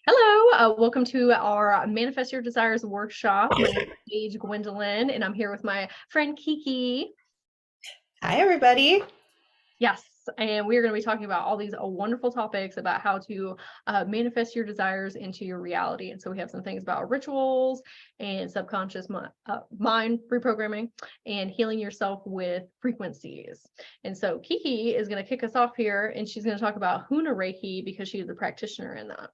Hello, welcome to our Manifest Your Desires workshop. My name is Sage Gwendolyn, and I'm here with my friend Kiki. Hi, everybody. Yes, and we're going to be talking about all these wonderful topics about how to manifest your desires into your reality. And so we have some things about rituals and subconscious mind reprogramming and healing yourself with frequencies. And so Kiki is going to kick us off here, and she's going to talk about Huna Reiki because she is a practitioner in that.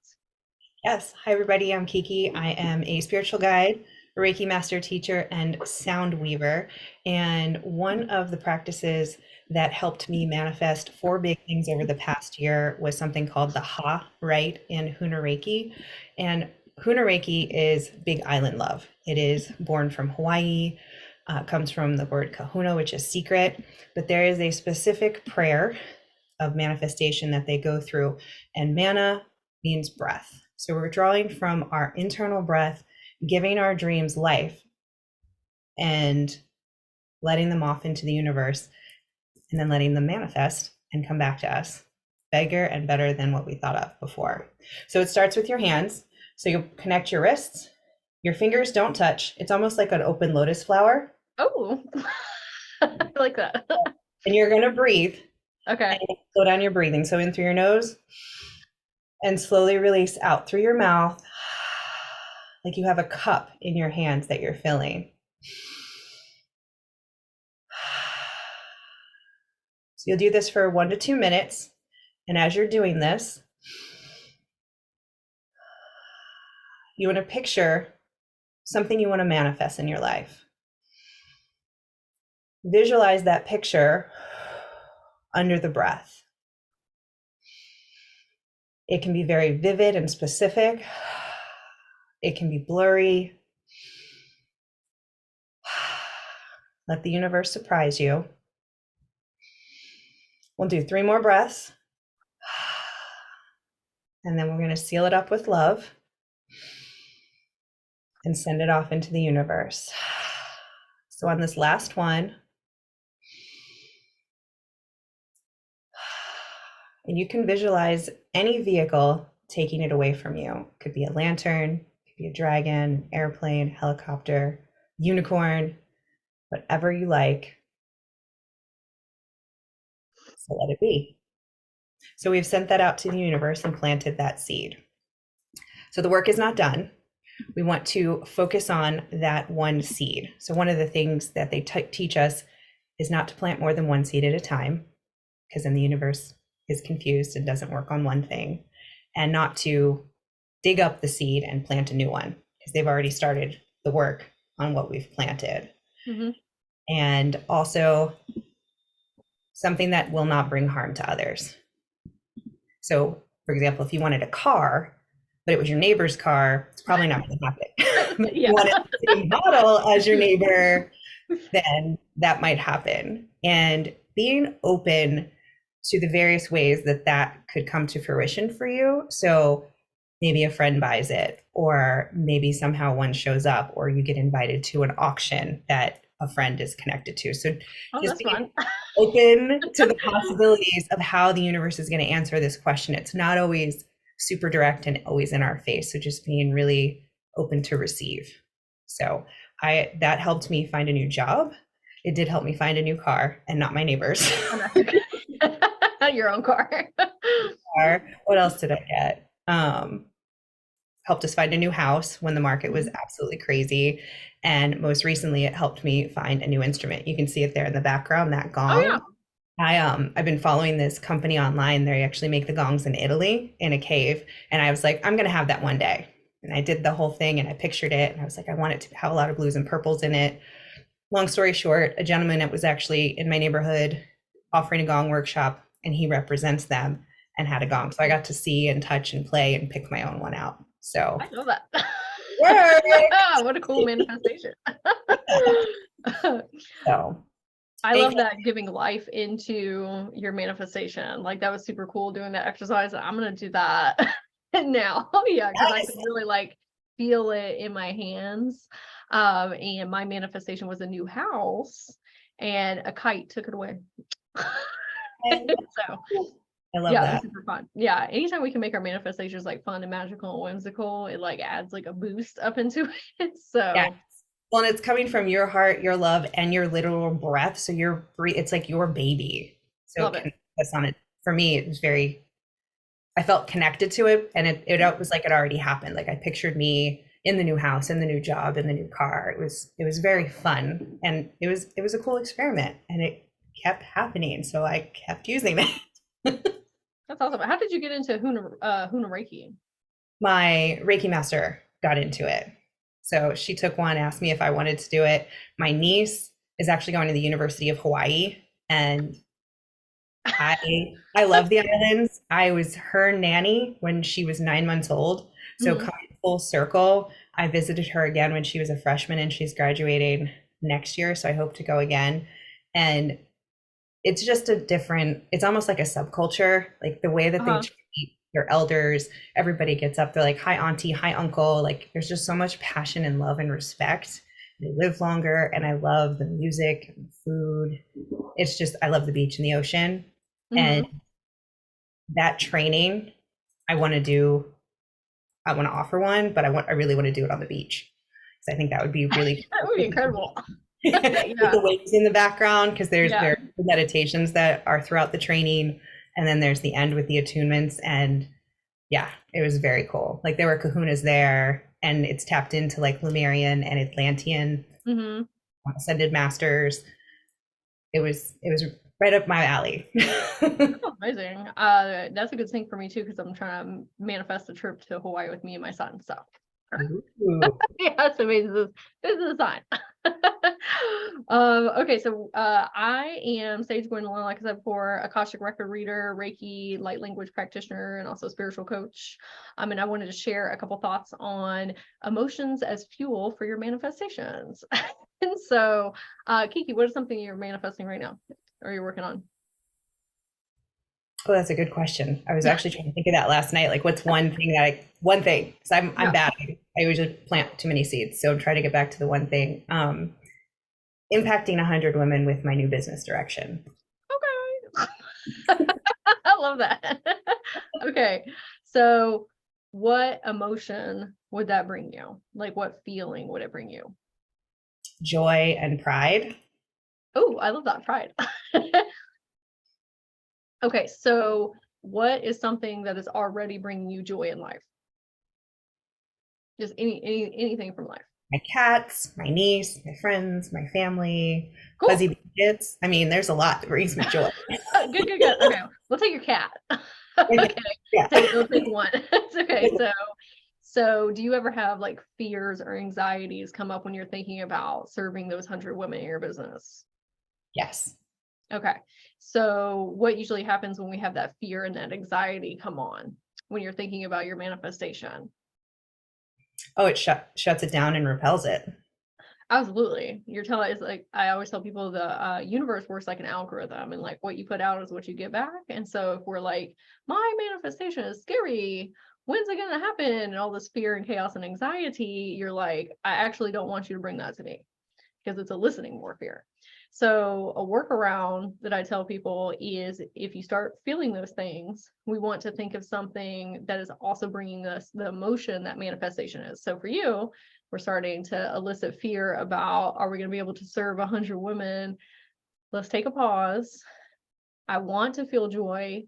Yes. Hi, everybody. I'm Kiki. I am a spiritual guide, a Reiki master teacher, and sound weaver. And one of the practices that helped me manifest four big things over the past year was something called the Ha Right in Huna Reiki. And Huna Reiki is big island love. It is born from Hawaii, comes from the word kahuna, which is secret. But there is a specific prayer of manifestation that they go through, and mana means breath. So we're drawing from our internal breath, giving our dreams life and letting them off into the universe, and then letting them manifest and come back to us bigger and better than what we thought of before. So it starts with your hands. So you connect your wrists, your fingers don't touch. It's almost like an open lotus flower. Oh, I like that. And you're going to breathe. Okay. And slow down your breathing. So in through your nose and slowly release out through your mouth, like you have a cup in your hands that you're filling. So you'll do this for 1 to 2 minutes. And as you're doing this, you want to picture something you want to manifest in your life. Visualize that picture under the breath. It can be very vivid and specific. It can be blurry. Let the universe surprise you. We'll do 3 more breaths. And then we're going to seal it up with love and send it off into the universe. So on this last one, and you can visualize any vehicle taking it away from you. It could be a lantern, it could be a dragon, airplane, helicopter, unicorn, whatever you like. So let it be. So we've sent that out to the universe and planted that seed. So the work is not done. We want to focus on that one seed. So one of the things that they teach us is not to plant more than one seed at a time, because then the universe is confused and doesn't work on one thing, and not to dig up the seed and plant a new one, because they've already started the work on what we've planted. Mm-hmm. And also something that will not bring harm to others. So, for example, if you wanted a car, but it was your neighbor's car, it's probably not going to happen. If you wanted the same model as your neighbor, then that might happen. And being open to the various ways that that could come to fruition for you. So maybe a friend buys it, or maybe somehow one shows up, or you get invited to an auction that a friend is connected to. So just being open to the possibilities of how the universe is going to answer this question. It's not always super direct and always in our face. So just being really open to receive. So that helped me find a new job. It did help me find a new car, and not my neighbor's. Your own car. What else did I get? Helped us find a new house when the market was absolutely crazy. And most recently, it helped me find a new instrument. You can see it there in the background, that gong. Oh, yeah. I've been following this company online. They actually make the gongs in Italy in a cave. And I was like, I'm going to have that one day. And I did the whole thing and I pictured it. And I was like, I want it to have a lot of blues and purples in it. Long story short, a gentleman that was actually in my neighborhood offering a gong workshop, and he represents them, and had a gong. So I got to see and touch and play and pick my own one out. So I love that. What a cool manifestation. So I love that, giving life into your manifestation. Like, that was super cool doing that exercise. I'm going to do that now. Yeah, because I can really like feel it in my hands. And my manifestation was a new house, and a kite took it away. So I love Yeah, they're that. super fun. Yeah, anytime we can make our manifestations like fun and magical and whimsical, it like adds like a boost up into it. Yeah. So Well, and it's coming from your heart, your love, and your literal breath. So it's like your baby. So it love it. can focus on it. For me, it was very, I felt connected to it, and it was like it already happened. Like I pictured me in the new house, in the new job, in the new car. It was very fun, and it was a cool experiment, and it kept happening. So I kept using it. That's awesome. How did you get into Huna Reiki? My Reiki master got into it. So she took one, asked me if I wanted to do it. My niece is actually going to the University of Hawaii, and I love the islands. I was her nanny when she was 9 months old. So Mhm. coming full circle, I visited her again when she was a freshman, and she's graduating next year. So I hope to go again. And it's just it's almost like a subculture, like the way that they Uh-huh. treat their elders. Everybody gets up, they're like, hi, auntie, hi, uncle. Like there's just so much passion and love and respect. They live longer, and I love the music and the food. It's just, I love the beach and the ocean. And Mhm. that training, I want to do, I want to offer one, but I really want to do it on the beach. So I think that would be really That would be incredible. with Yeah. the waves in the background, because Yeah. there are meditations that are throughout the training, and then there's the end with the attunements. And yeah, it was very cool. Like there were kahunas there, and it's tapped into like Lemurian and Atlantean Mhm. ascended masters. It was right up my alley. Oh, amazing. That's a good thing for me too, because I'm trying to manifest a trip to Hawaii with me and my son. So Ooh. yeah, so maybe this is a sign. Okay, so I am Sage Gwendolyn, like I said before, Akashic record reader, Reiki light language practitioner, and also spiritual coach. And I wanted to share a couple thoughts on emotions as fuel for your manifestations. And so, Kiki, what is something you're manifesting right now, or you're working on? Oh, that's a good question. I was actually trying to think of that last night. Like, what's one thing? Because I'm Yeah. bad. I usually plant too many seeds, so I'm trying to get back to the one thing. Impacting 100 women with my new business direction. Okay. I love that. Okay. So what emotion would that bring you? Like what feeling would it bring you? Joy and pride. Oh, I love that pride. Okay, so what is something that is already bringing you joy in life? Just anything from life. My cats, my niece, my friends, my family, Cool. fuzzy kids. I mean, there's a lot that brings me joy. Good, good, good. Okay, we'll take your cat. Okay. Okay, Yeah. we'll take one. It's okay. So do you ever have like fears or anxieties come up when you're thinking about serving those 100 women in your business? Yes. Okay. So what usually happens when we have that fear and that anxiety come on when you're thinking about your manifestation? Oh, it shuts it down and repels it. Absolutely. You're telling it's like I always tell people the universe works like an algorithm, and like what you put out is what you get back. And so if we're like, my manifestation is scary, when's it gonna happen? And all this fear and chaos and anxiety, you're like, I actually don't want you to bring that to me because it's a listening warfare. So a workaround that I tell people is if you start feeling those things, we want to think of something that is also bringing us the emotion that manifestation is. So for you, we're starting to elicit fear about, are we going to be able to serve 100 women? Let's take a pause. I want to feel joy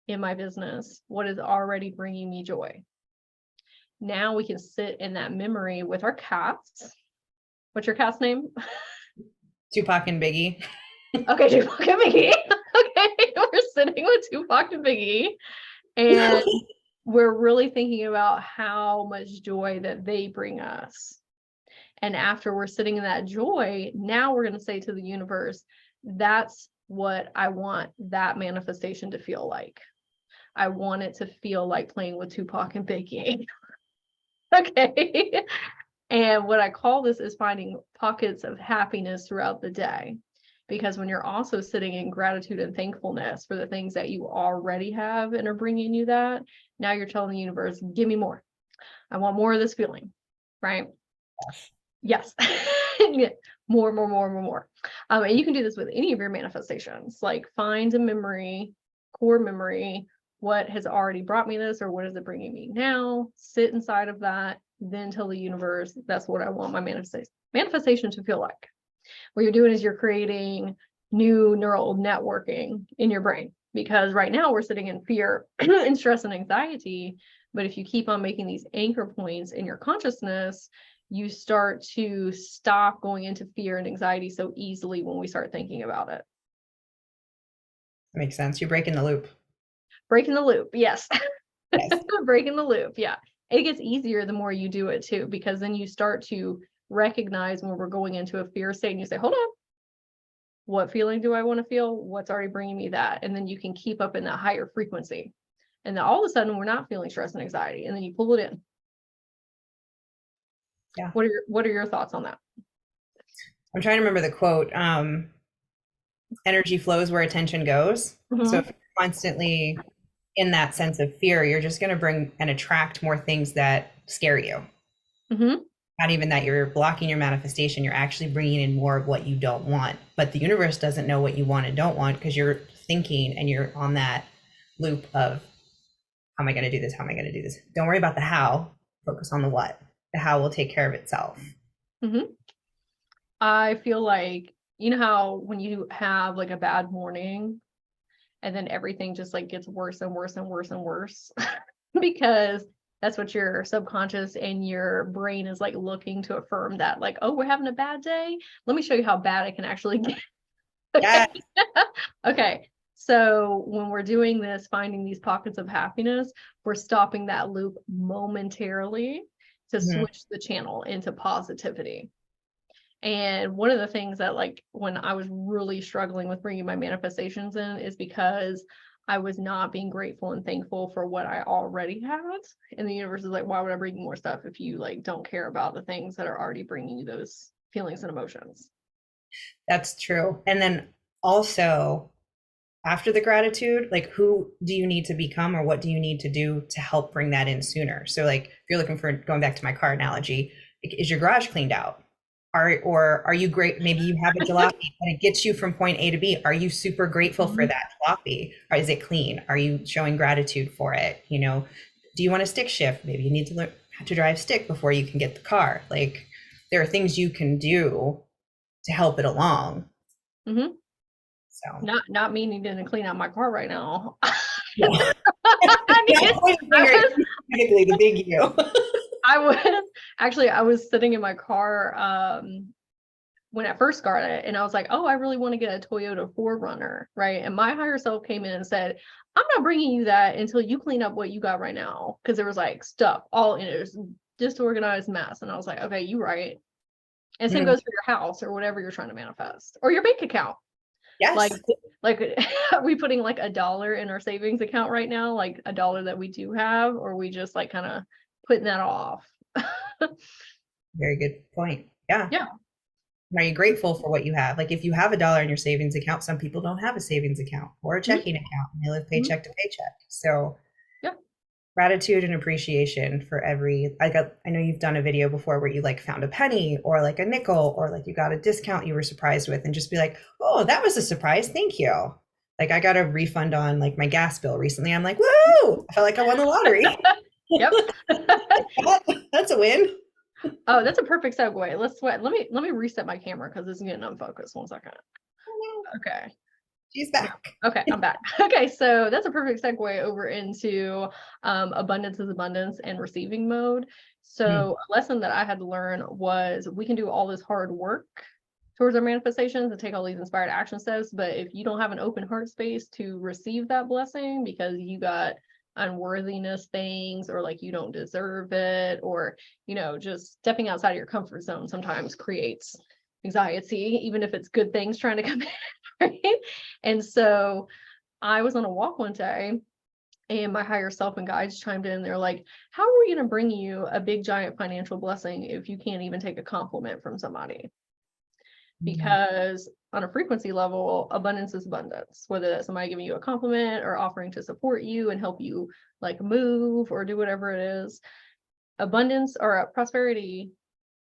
in my business. What is already bringing me joy? Now we can sit in that memory with our cats. What's your cat's name? Tupac and Biggie. Okay, Tupac and Biggie. Okay, we're sitting with Tupac and Biggie, and we're really thinking about how much joy that they bring us. And after we're sitting in that joy, now we're going to say to the universe, that's what I want that manifestation to feel like. I want it to feel like playing with Tupac and Biggie. Okay. And what I call this is finding pockets of happiness throughout the day. Because when you're also sitting in gratitude and thankfulness for the things that you already have and are bringing you that, now you're telling the universe, give me more. I want more of this feeling, right? Yes. Yeah. More, more, more, more, more. And you can do this with any of your manifestations. Like find a memory core memory, what has already brought me this, or what is it bringing me now? Sit inside of that, then tell the universe, that's what I want my manifestation to feel like. What you're doing is you're creating new neural networking in your brain, because right now we're sitting in fear and stress and anxiety. But if you keep on making these anchor points in your consciousness, you start to stop going into fear and anxiety so easily when we start thinking about it. Makes sense. You're breaking the loop. Breaking the loop, yes. Yes. Breaking the loop, yeah. It gets easier the more you do it too, because then you start to recognize when we're going into a fear state and you say, hold on, what feeling do I want to feel? What's already bringing me that? And then you can keep up in that higher frequency. And then all of a sudden we're not feeling stress and anxiety, and then you pull it in. Yeah. What are your thoughts on that? I'm trying to remember the quote. Energy flows where attention goes. Mm-hmm. So if you're constantly in that sense of fear, you're just going to bring and attract more things that scare you. Mm-hmm. Not even that you're blocking your manifestation, you're actually bringing in more of what you don't want. But the universe doesn't know what you want and don't want, because you're thinking and you're on that loop of, how am I going to do this? How am I going to do this? Don't worry about the how, focus on the what. The how will take care of itself. Mm-hmm. I feel like, you know how when you have like a bad morning and then everything just like gets worse and worse and worse and worse because that's what your subconscious and your brain is like looking to affirm, that like, oh, we're having a bad day. Let me show you how bad it can actually get. Yeah. Okay. So when we're doing this, finding these pockets of happiness, we're stopping that loop momentarily to switch the channel into positivity. And one of the things that, like, when I was really struggling with bringing my manifestations in, is because I was not being grateful and thankful for what I already had. And the universe is like, why would I bring you more stuff if you like don't care about the things that are already bringing you those feelings and emotions? That's true. And then also, after the gratitude, like, who do you need to become, or what do you need to do to help bring that in sooner? So like, if you're looking for, going back to my car analogy, is your garage cleaned out? Or are you great? Maybe you have a jalopy and it gets you from point A to B. Are you super grateful for that jalopy? Or is it clean? Are you showing gratitude for it? You know, do you want a stick shift? Maybe you need to learn how to drive stick before you can get the car. Like, there are things you can do to help it along. Mm-hmm. So Not me needing to clean out my car right now. yeah. The big you. I was sitting in my car when I first got it, and I was like, oh, I really want to get a Toyota 4Runner, right? And my higher self came in and said, I'm not bringing you that until you clean up what you got right now, because there was like stuff all in it. It was disorganized mess. And I was like, okay, you're right. And same goes for your house or whatever you're trying to manifest, or your bank account. Yes. Like are we putting like $1 in our savings account right now, like $1 that we do have, or are we just like kind of putting that off? Very good point. Yeah. Yeah. Are you grateful for what you have? Like, if you have $1 in your savings account, some people don't have a savings account or a checking account, and they live paycheck to paycheck. So yeah, gratitude and appreciation for every, I know you've done a video before where you like found a penny or like a nickel, or like you got a discount you were surprised with, and just be like, oh, that was a surprise. Thank you. Like, I got a refund on like my gas bill recently. I'm like, woo, I felt like I won the lottery. Yep. That's a win. Oh, that's a perfect segue. Let me reset my camera because it's getting unfocused. 1 second. Okay. She's back. Okay, I'm back. Okay, so that's a perfect segue over into abundance is abundance and receiving mode. So a lesson that I had to learn was, we can do all this hard work towards our manifestations and take all these inspired action steps, but if you don't have an open heart space to receive that blessing because you got unworthiness things, or like you don't deserve it, or just stepping outside of your comfort zone sometimes creates anxiety, even if it's good things trying to come in, right? And so I was on a walk one day, and my higher self and guides chimed in. They're like, how are we going to bring you a big giant financial blessing if you can't even take a compliment from somebody? Because on a frequency level, abundance is abundance, whether that's somebody giving you a compliment or offering to support you and help you like move or do whatever it is. Abundance, or prosperity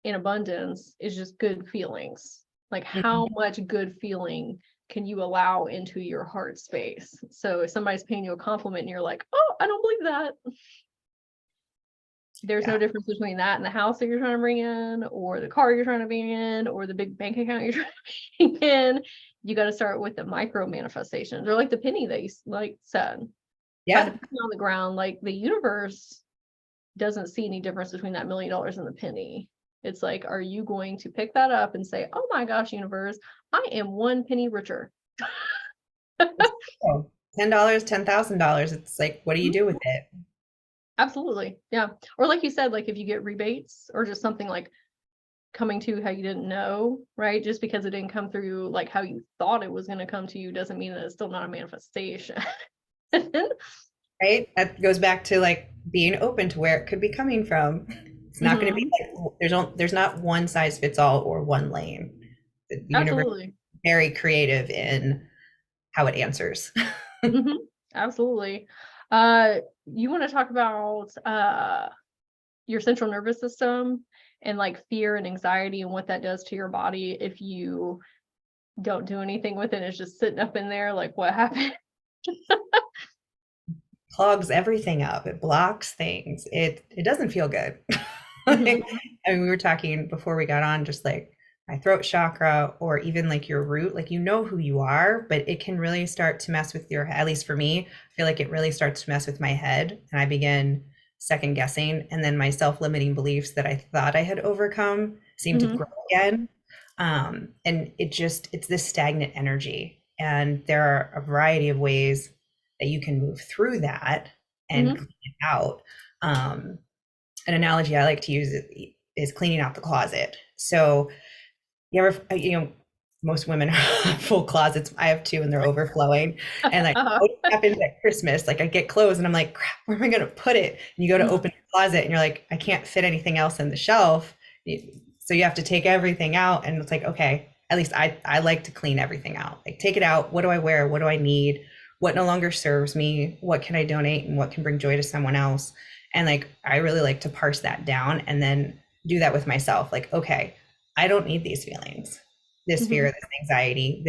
in abundance, is just good feelings. Like, how much good feeling can you allow into your heart space? So if somebody's paying you a compliment and you're like, oh, I don't believe that. There's no difference between that and the house that you're trying to bring in, or the car you're trying to bring in, or the big bank account you're trying to bring in. You got to start with the micro manifestations, or like the penny that you like said. Yeah. Find a penny on the ground. Like the universe doesn't see any difference between that $1 million and the penny. It's like, are you going to pick that up and say, oh my gosh, universe, I am 1 penny richer? $10, $10,000. It's like, what do you do with it? Absolutely. Yeah. Or like you said, like if you get rebates or just something like coming to you how you didn't know, right? Just because it didn't come through like how you thought it was going to come to you doesn't mean that it's still not a manifestation. Right? That goes back to like being open to where it could be coming from. It's not going to be like, there's not one size fits all or one lane. The universe is very creative in how it answers. Absolutely. You want to talk about your central nervous system and like fear and anxiety and what that does to your body if you don't do anything with it? It's just sitting up in there. Like, what happened? Clogs everything up. It blocks things. It doesn't feel good. I mean, we were talking before we got on, just like my throat chakra, or even like your root, like you know who you are, but it can really start to mess with your, at least for me, I feel like it really starts to mess with my head, and I begin second guessing, and then my self-limiting beliefs that I thought I had overcome seem to grow again. And it's this stagnant energy, and there are a variety of ways that you can move through that and clean it out. An analogy I like to use is cleaning out the closet. So you ever, most women have full closets. I have 2 and they're overflowing. And like what happens at Christmas, like I get clothes and I'm like, crap, where am I going to put it? And you go to open your closet and you're like, I can't fit anything else in the shelf. So you have to take everything out, and it's like, okay, at least I like to clean everything out. Like take it out. What do I wear? What do I need? What no longer serves me? What can I donate and what can bring joy to someone else? And like, I really like to parse that down and then do that with myself. Like, okay, I don't need these feelings, this fear, this anxiety.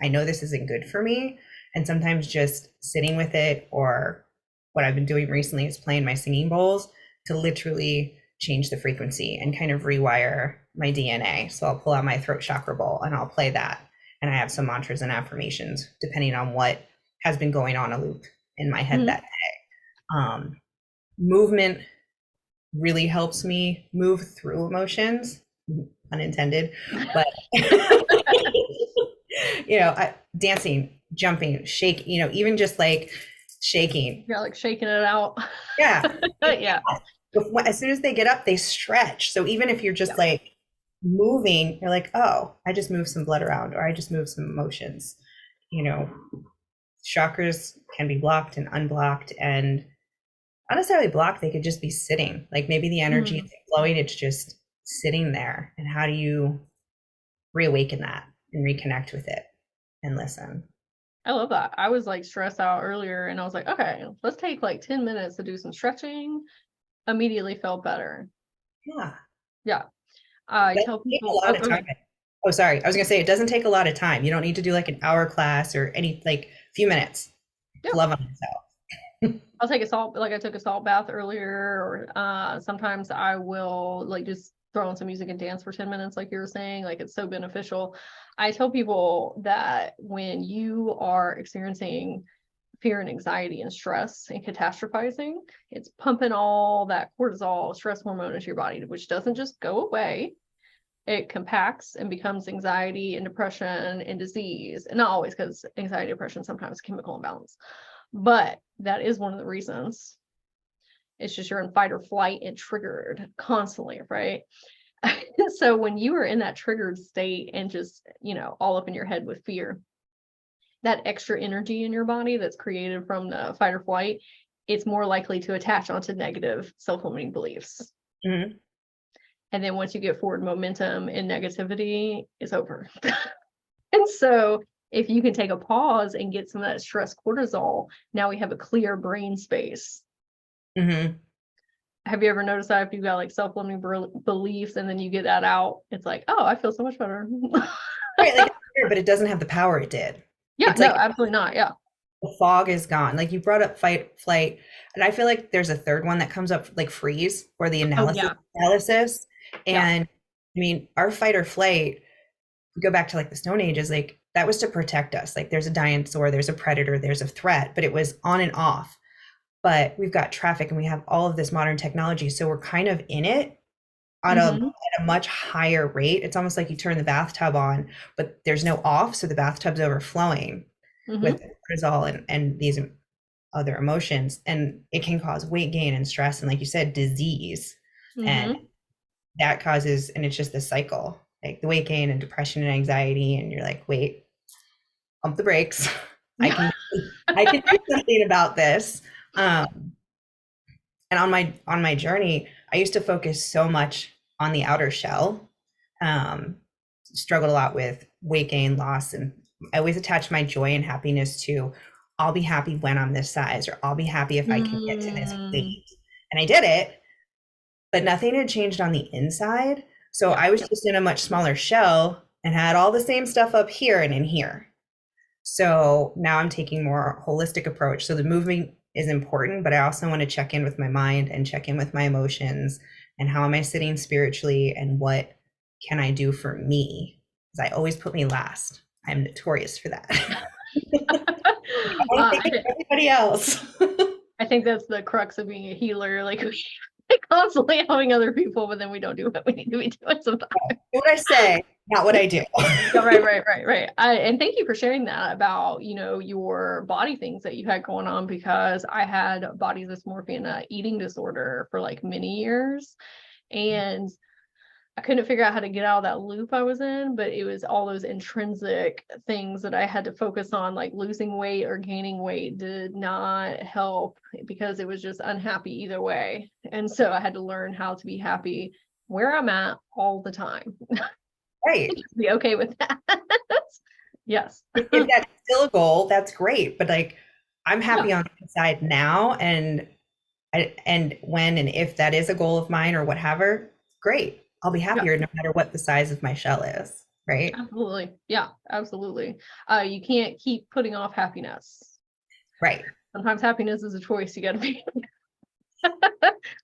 I know this isn't good for me. And sometimes just sitting with it, or what I've been doing recently is playing my singing bowls to literally change the frequency and kind of rewire my DNA. So I'll pull out my throat chakra bowl and I'll play that. And I have some mantras and affirmations depending on what has been going on a loop in my head that day. Movement really helps me move through emotions, unintended, but dancing, jumping, shake, even just like shaking. You're like shaking it out. Yeah. Yeah. As soon as they get up, they stretch. So even if you're just like moving, you're like, oh, I just moved some blood around, or I just moved some emotions. Chakras can be blocked and unblocked, and not necessarily blocked. They could just be sitting. Like maybe the energy isn't flowing, it's just sitting there. And how do you reawaken that and reconnect with it and listen? I love that. I was like stressed out earlier and I was like, okay, let's take like 10 minutes to do some stretching. Immediately felt better. Yeah. I tell people a lot of time. Oh, sorry. I was gonna say it doesn't take a lot of time. You don't need to do like an hour class or any, like few minutes to love on yourself. I'll take I took a salt bath earlier, or sometimes I will like just throw on some music and dance for 10 minutes, like you were saying. Like it's so beneficial. I tell people that when you are experiencing fear and anxiety and stress and catastrophizing, it's pumping all that cortisol, stress hormone into your body, which doesn't just go away. It compacts and becomes anxiety and depression and disease. And not always, because anxiety, depression, sometimes chemical imbalance. But that is one of the reasons. It's just you're in fight or flight and triggered constantly, right? So when you are in that triggered state and just, all up in your head with fear, that extra energy in your body that's created from the fight or flight, it's more likely to attach onto negative self-limiting beliefs. And then once you get forward momentum in negativity, it's over. And so if you can take a pause and get some of that stress cortisol, now we have a clear brain space. Have you ever noticed that if you've got like self-limiting beliefs and then you get that out, it's like, oh, I feel so much better. Right, like, but it doesn't have the power it did. Yeah, It's no, like absolutely not. Yeah. the fog is gone. Like you brought up fight, flight, and I feel like there's a third one that comes up, like freeze or the Oh analysis yeah. paralysis. Yeah. And I mean, our fight or flight, we go back to like the Stone Ages, like that was to protect us. Like there's a dinosaur, there's a predator, there's a threat, but it was on and off. But we've got traffic and we have all of this modern technology. So we're kind of in it Mm-hmm. at a much higher rate. It's almost like you turn the bathtub on, but there's no off. So the bathtub's overflowing Mm-hmm. with cortisol and these other emotions. And it can cause weight gain and stress. And like you said, disease. And Mm-hmm. that causes, and it's just this cycle, like the weight gain and depression and anxiety. And you're like, wait, pump the brakes. I can, I can do something about this. Um, and on my journey, I used to focus so much on the outer shell. Um, Struggled a lot with weight gain, loss, and I always attach my joy and happiness to I'll be happy when I'm this size, or I'll be happy if I can get to this Mm, weight. And I did it, but nothing had changed on the inside. So yeah. I was just in a much smaller shell and had all the same stuff up here and in here. So now I'm taking more holistic approach. So the movement is important, but I also want to check in with my mind and check in with my emotions and how am I sitting spiritually and what can I do for me? Because I always put me last. I'm notorious for that. I don't think it's everybody else. I think that's the crux of being a healer. Like we constantly helping other people, but then we don't do what we need to be doing sometimes. What I say, not what I do. Yeah, right. And thank you for sharing that about, your body things that you had going on, because I had body dysmorphia and eating disorder for like many years. And I couldn't figure out how to get out of that loop I was in, but it was all those intrinsic things that I had to focus on, like losing weight or gaining weight did not help because it was just unhappy either way. And so I had to learn how to be happy where I'm at all the time. Right. Be okay with that. Yes. If that's still a goal, that's great. But like, I'm Yeah. happy on the inside now, and when and if that is a goal of mine or whatever, great. I'll be Yeah. happier no matter what the size of my shell is, right? Absolutely. Yeah, absolutely. You can't keep putting off happiness. Right. Sometimes happiness is a choice you got to be,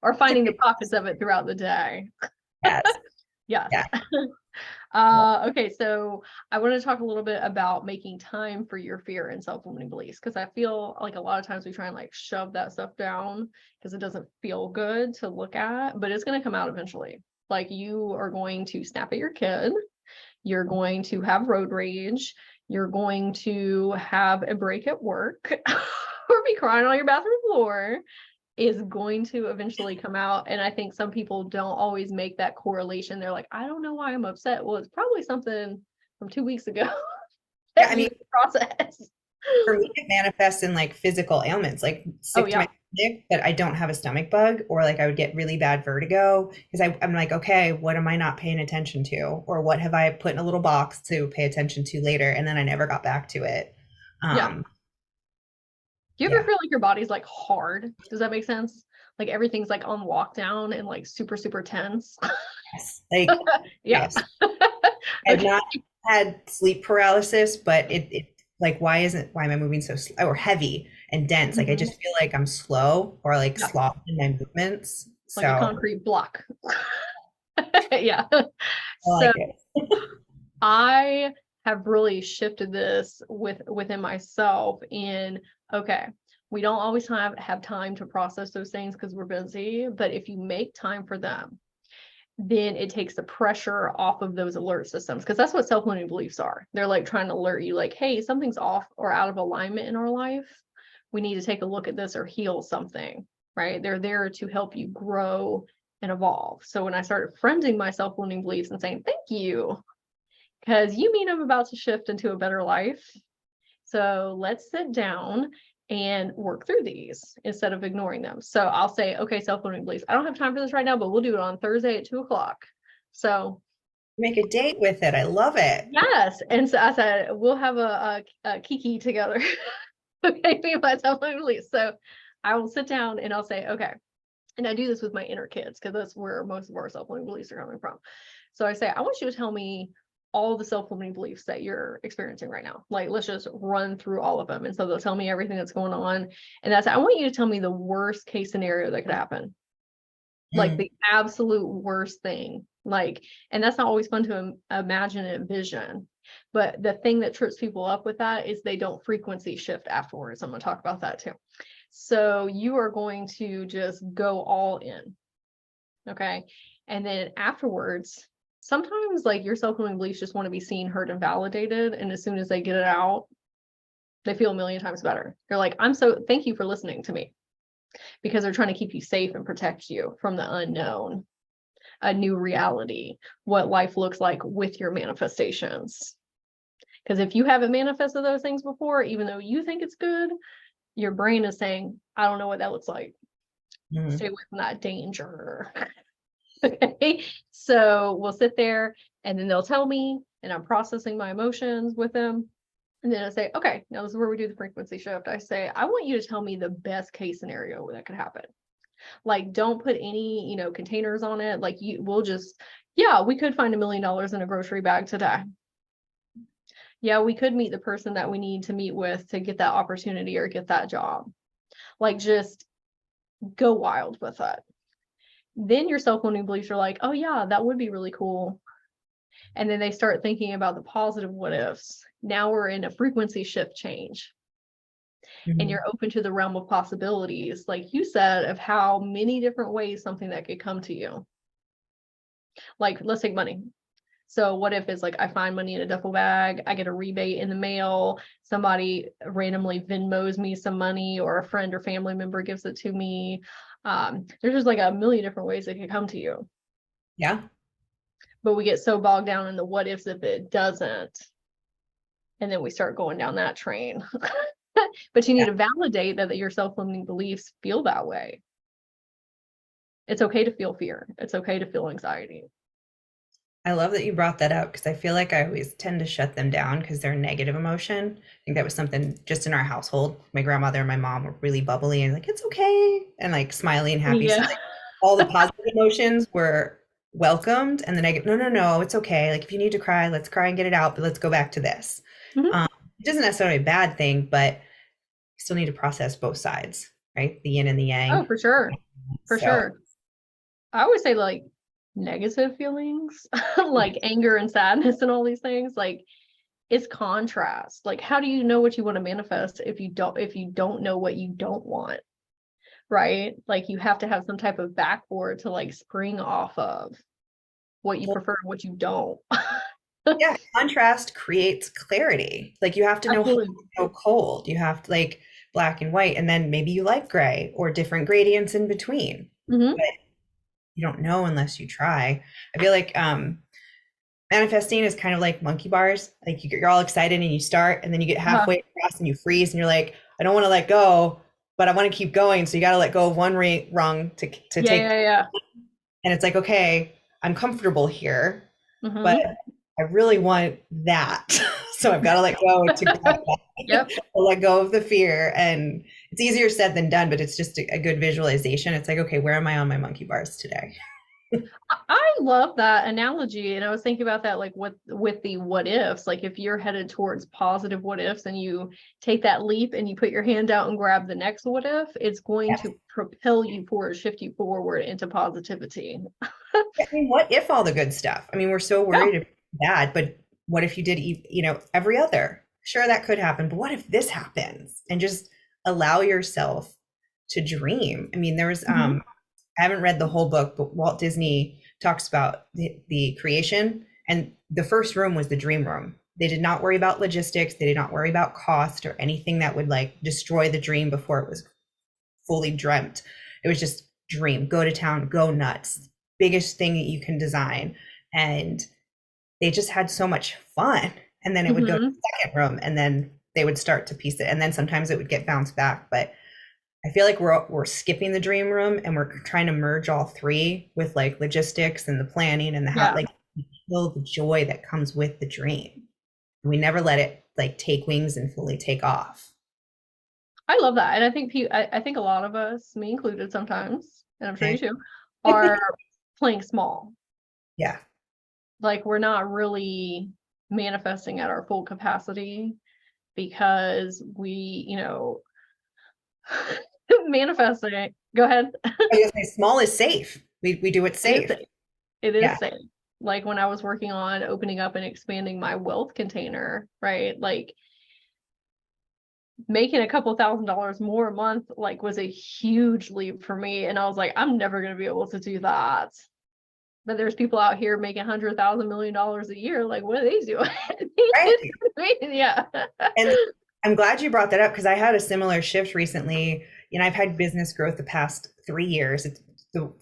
or finding the pockets of it throughout the day. Yes. Yes. Yeah. Okay, so I want to talk a little bit about making time for your fear and self-limiting beliefs, because I feel like a lot of times we try and like shove that stuff down because it doesn't feel good to look at, but it's going to come out eventually. Like you are going to snap at your kid, you're going to have road rage, you're going to have a break at work or be crying on your bathroom floor, is going to eventually come out. And I think some people don't always make that correlation. They're like, I don't know why I'm upset. Well, it's probably something from 2 weeks ago Yeah. that I you mean, need to process. for me, it manifests in like physical ailments, like Oh sick to yeah. my stomach, but I don't have a stomach bug, or like I would get really bad vertigo because I'm like, okay, what am I not paying attention to? Or what have I put in a little box to pay attention to later? And then I never got back to it. Yeah. Um, Do you ever yeah. feel like your body's like hard? Does that make sense? Like everything's like on lockdown and like super, super tense. Yes. Like, Yeah. yes. I've Okay. not had sleep paralysis, but it like why am I moving so or heavy and dense? Like I Mhm. just feel like I'm slow or like Yeah. slow in my movements. Like a So concrete block. Yeah. I So like it. I have really shifted this within myself in, okay, we don't always have time to process those things because we're busy, but if you make time for them, then it takes the pressure off of those alert systems, because that's what self-limiting beliefs are. They're like trying to alert you like, hey, something's off or out of alignment in our life. We need to take a look at this or heal something, right? They're there to help you grow and evolve. So when I started friending my self-limiting beliefs and saying, thank you, because you mean I'm about to shift into a better life. So let's sit down and work through these instead of ignoring them. So I'll say, okay, self-limiting beliefs, I don't have time for this right now, but we'll do it on Thursday at 2:00. So Make a date with it. I love it. yes. And so I said, we'll have a Kiki together. Okay, me and my self-limiting beliefs. So I will sit down and I'll say, okay. And I do this with my inner kids because that's where most of our self-limiting beliefs are coming from. So I say, I want you to tell me all the self-limiting beliefs that you're experiencing right now. Like, let's just run through all of them. And so they'll tell me everything that's going on. And I want you to tell me the worst case scenario that could happen. Like the absolute worst thing. Like, and that's not always fun to imagine and envision. But the thing that trips people up with that is they don't frequency shift afterwards. I'm going to talk about that too. So you are going to just go all in. Okay. And then afterwards, sometimes like your self-limiting beliefs just want to be seen, heard, and validated. And as soon as they get it out, they feel a million times better. They're like, thank you for listening to me, because they're trying to keep you safe and protect you from the unknown, a new reality, what life looks like with your manifestations. Because if you haven't manifested those things before, even though you think it's good, your brain is saying, I don't know what that looks like. Stay away from that danger. Okay. So we'll sit there and then they'll tell me, and I'm processing my emotions with them. And then I say, okay, now this is where we do the frequency shift. I say, I want you to tell me the best case scenario that could happen. Like, don't put any, containers on it. Like we could find $1 million in a grocery bag today. Yeah, we could meet the person that we need to meet with to get that opportunity or get that job. Like, just go wild with it. Then your self-limiting beliefs are like, oh yeah, that would be really cool. And then they start thinking about the positive what ifs. Now we're in a frequency shift change. And you're open to the realm of possibilities, like you said, of how many different ways something that could come to you. Like, let's take money. So what if it's like, I find money in a duffel bag, I get a rebate in the mail, somebody randomly Venmos me some money, or a friend or family member gives it to me. There's just like a million different ways it could come to you. Yeah. But we get so bogged down in the what ifs if it doesn't. And then we start going down that train. But you need to validate that your self-limiting beliefs feel that way. It's okay to feel fear. It's okay to feel anxiety. I love that you brought that up, because I feel like I always tend to shut them down because they're negative emotion. I think that was something just in our household. My grandmother and my mom were really bubbly and like, it's okay, and like smiley and happy. Yeah. So like, all the positive emotions were welcomed, and the negative, no, it's okay. Like, if you need to cry, let's cry and get it out, but let's go back to this. It isn't necessarily a bad thing, but you still need to process both sides, right? The yin and the yang. Oh, for sure. For sure. I always say, like, negative feelings, like anger and sadness and all these things, like, it's contrast. Like, how do you know what you want to manifest if you don't know what you don't want? Right? Like, you have to have some type of backboard to like spring off of what you prefer and what you don't. Yeah, contrast creates clarity. Like, you have to know hot, know cold. You have to like black and white, and then maybe you like gray or different gradients in between. But you don't know unless you try. I feel like manifesting is kind of like monkey bars. Like, you're all excited and you start, and then you get halfway across and you freeze, and you're like, I don't want to let go, but I want to keep going. So you got to let go of one rung to take. Yeah. And it's like, okay, I'm comfortable here, but I really want that. So I've got to let go to grab that. Yep. Let go of the fear. And it's easier said than done, but it's just a good visualization. It's like, okay, where am I on my monkey bars today? I love that analogy. And I was thinking about that, like with the what ifs, like if you're headed towards positive what ifs and you take that leap and you put your hand out and grab the next what if, it's going to propel you forward, shift you forward into positivity. I mean, what if all the good stuff? I mean, we're so worried about bad, but what if you did, every other? Sure, that could happen, but what if this happens? And just allow yourself to dream. I mean, there was, I haven't read the whole book, but Walt Disney talks about the creation, and the first room was the dream room. They did not worry about logistics. They did not worry about cost or anything that would like destroy the dream before it was fully dreamt. It was just dream, go to town, go nuts, biggest thing that you can design. And they just had so much fun. And then it would go to the second room, and then they would start to piece it. And then sometimes it would get bounced back. But I feel like we're skipping the dream room, and we're trying to merge all three with like logistics and the planning and the how, like, feel the joy that comes with the dream. We never let it like take wings and fully take off. I love that. And I think I think a lot of us, me included sometimes, and I'm sure you too, are playing small. Yeah. Like, we're not really manifesting at our full capacity, because we, you know, manifesting. Go ahead. I was gonna say, small is safe. We do it It is safe. safe. It is Yeah. safe. Like when I was working on opening up and expanding my wealth container, right? Like making a couple $1,000s more a month, like, was a huge leap for me. And I was like, I'm never going to be able to do that. But there's people out here making $100,000 $1,000,000 a year. Like, what are they doing? Right. Yeah. And I'm glad you brought that up, because I had a similar shift recently. You know, I've had business growth the past 3 years.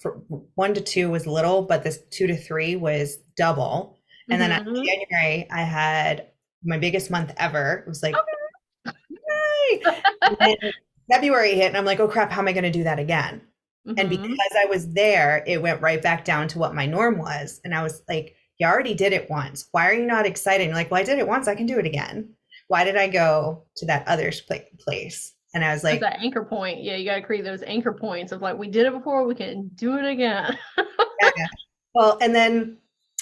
For 1 to 2 was little, but this 2 to 3 was double. And then in January, I had my biggest month ever. It was like, yay! And then February hit, and I'm like, oh crap, how am I going to do that again? And because I was there, it went right back down to what my norm was. And I was like, you already did it once. Why are you not excited? And you're like, well, I did it once. I can do it again. Why did I go to that other place? And I was like, that anchor point. Yeah, you got to create those anchor points of like, we did it before, we can do it again. yeah. Well, and then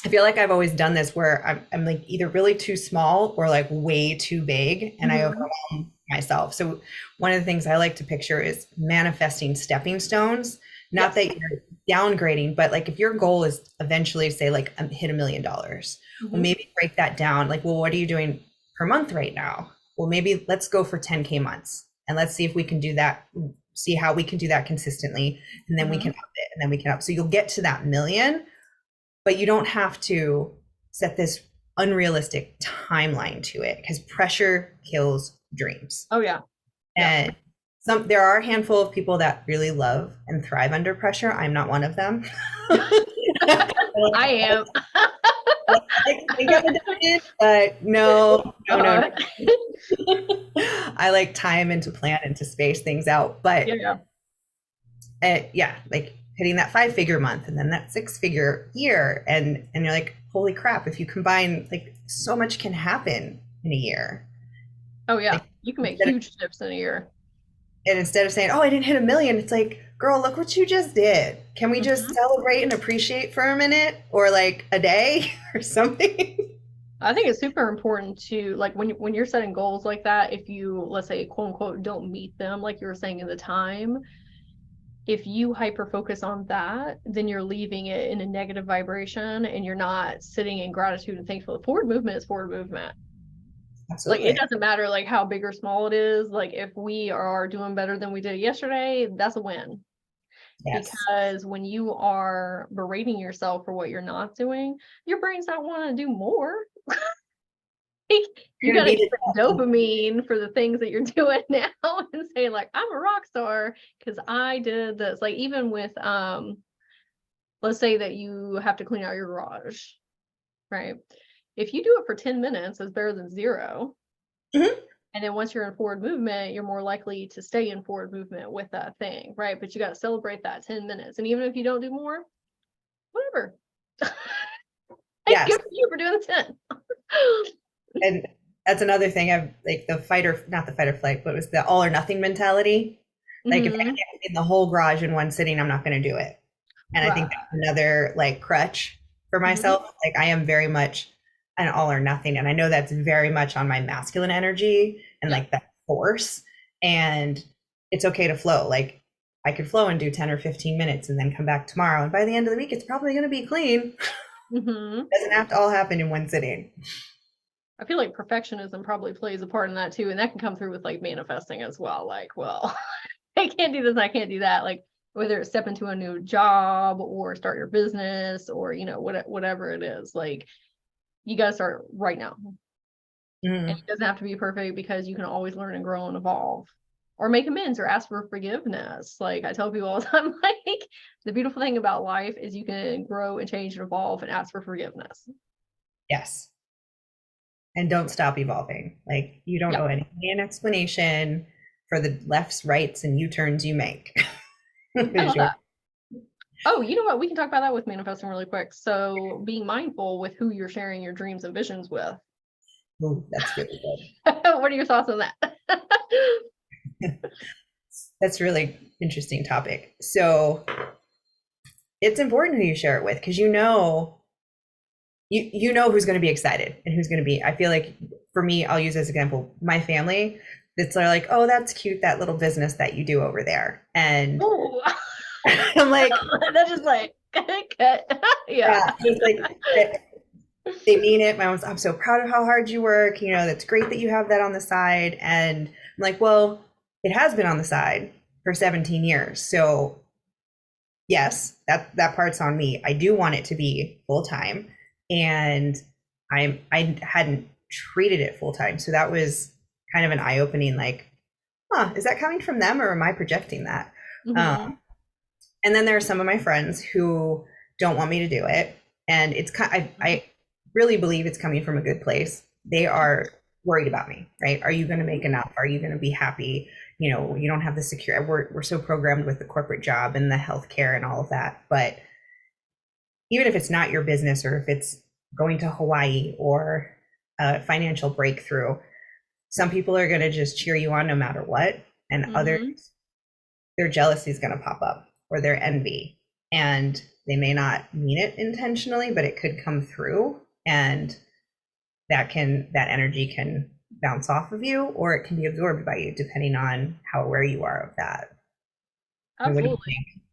I feel like I've always done this where I'm like either really too small or like way too big, and I overwhelm myself. So one of the things I like to picture is manifesting stepping stones. Not that you're downgrading, but like if your goal is eventually, say, like hit $1 million, well, maybe break that down. Like, well, what are you doing per month right now? Well, maybe let's go for 10K months, and let's see if we can do that, see how we can do that consistently, and then we can up it, and then we can up. So you'll get to that million, but you don't have to set this unrealistic timeline to it, because pressure kills dreams. Oh yeah. And there are a handful of people that really love and thrive under pressure. I'm not one of them. I am. But no. I like time and to plan and to space things out. But like hitting that 5-figure month and then that 6-figure year, and you're like, holy crap, if you combine, like, so much can happen in a year. Oh yeah, like, you can make huge shifts in a year. And instead of saying, oh, I didn't hit $1 million, it's like, girl, look what you just did. Can we just celebrate and appreciate for a minute, or like a day or something? I think it's super important to, like, when you're setting goals like that, if you, let's say, quote unquote, don't meet them, like you were saying in the time, if you hyper focus on that, then you're leaving it in a negative vibration, and you're not sitting in gratitude and thankful. Forward movement is forward movement. Absolutely. Like, it doesn't matter like how big or small it is. Like, if we are doing better than we did yesterday, that's a win. Yes. Because when you are berating yourself for what you're not doing, your brain's not wanting to do more. You gotta get dopamine for the things that you're doing now, and say like, I'm a rock star because I did this. Like, even with let's say that you have to clean out your garage, right? If you do it for 10 minutes, it's better than 0. And then once you're in forward movement, you're more likely to stay in forward movement with that thing, right? But you got to celebrate that 10 minutes. And even if you don't do more, whatever. Yes. Good for you for doing the 10. And that's another thing. I've like not the fight or flight, but it was the all or nothing mentality. Like, if I can't clean the whole garage in one sitting, I'm not going to do it. And I think that's another like crutch for myself. Like, I am very much an all or nothing. And I know that's very much on my masculine energy and like that force. And it's okay to flow. Like, I could flow and do 10 or 15 minutes and then come back tomorrow. And by the end of the week, it's probably going to be clean. It doesn't have to all happen in one sitting. I feel like perfectionism probably plays a part in that too. And that can come through with like manifesting as well. Like, well, I can't do this, I can't do that. Like, whether it's step into a new job or start your business or, you know, whatever it is, like, you got to start right now. And it doesn't have to be perfect, because you can always learn and grow and evolve, or make amends, or ask for forgiveness. Like, I tell people all the time, like, the beautiful thing about life is you can grow and change and evolve and ask for forgiveness. Yes. And don't stop evolving. Like, you don't owe anybody an explanation for the lefts, rights, and U-turns you make. Oh, you know what? We can talk about that with manifesting really quick. So, being mindful with who you're sharing your dreams and visions with. Oh, that's really good. What are your thoughts on that? That's really interesting topic. So, it's important who you share it with, because you know you know who's going to be excited and who's going to be. I feel like for me, I'll use as example my family. It's like, oh, that's cute, that little business that you do over there, and Oh, I'm like, that's just like cut. Yeah. yeah, just like they mean it. My mom's, I'm so proud of how hard you work. You know, that's great that you have that on the side. And I'm like, well, it has been on the side for 17 years. So yes, that part's on me. I do want it to be full time, and I hadn't treated it full time. So that was kind of an eye opening. Like, huh, is that coming from them or am I projecting that? Hmm. Um, and then there are some of my friends who don't want me to do it, and it's I really believe it's coming from a good place. They are worried about me, right? Are you going to make enough? Are you going to be happy? You know, you don't have the secure. We're so programmed with the corporate job and the healthcare and all of that. But even if it's not your business, or if it's going to Hawaii or a financial breakthrough, some people are going to just cheer you on no matter what, and Hmm. others, their jealousy is going to pop up, or their envy, and they may not mean it intentionally, but it could come through, and that energy can bounce off of you, or it can be absorbed by you depending on how aware you are of that. I mean, what do you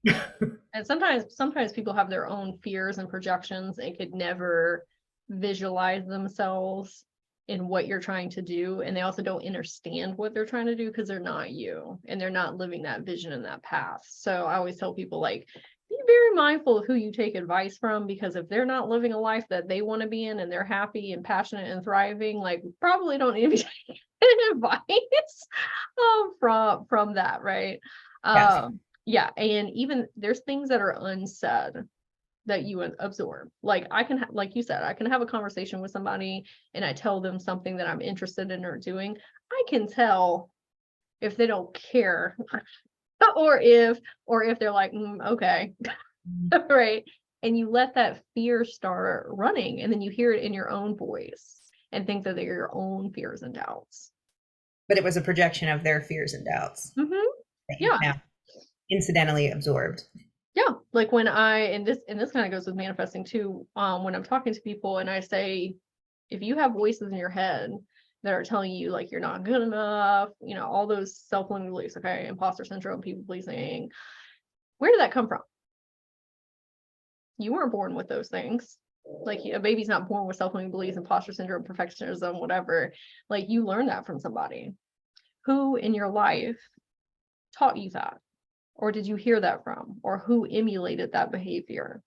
Absolutely. think? And sometimes people have their own fears and projections and could never visualize themselves in what you're trying to do. And they also don't understand what they're trying to do because they're not you and they're not living that vision and that path. So I always tell people, like, be very mindful of who you take advice from, because if they're not living a life that they want to be in and they're happy and passionate and thriving, like, probably don't need to be taking advice from that, right? Yes. Yeah, and even there's things that are unsaid that you absorb. Like, I can like you said, I can have a conversation with somebody and I tell them something that I'm interested in or doing. I can tell if they don't care, or if they're like, okay. Right. And you let that fear start running, and then you hear it in your own voice and think that they're your own fears and doubts. But it was a projection of their fears and doubts Hmm. that you've Yeah. now incidentally absorbed. Yeah, like when and this kind of goes with manifesting too. When I'm talking to people and I say, if you have voices in your head that are telling you like you're not good enough, all those self-limiting beliefs, okay, imposter syndrome, people pleasing, where did that come from? You weren't born with those things. Like, a baby's not born with self-limiting beliefs, imposter syndrome, perfectionism, whatever. Like, you learn that from somebody. Who in your life taught you that? Or did you hear that from? Or who emulated that behavior?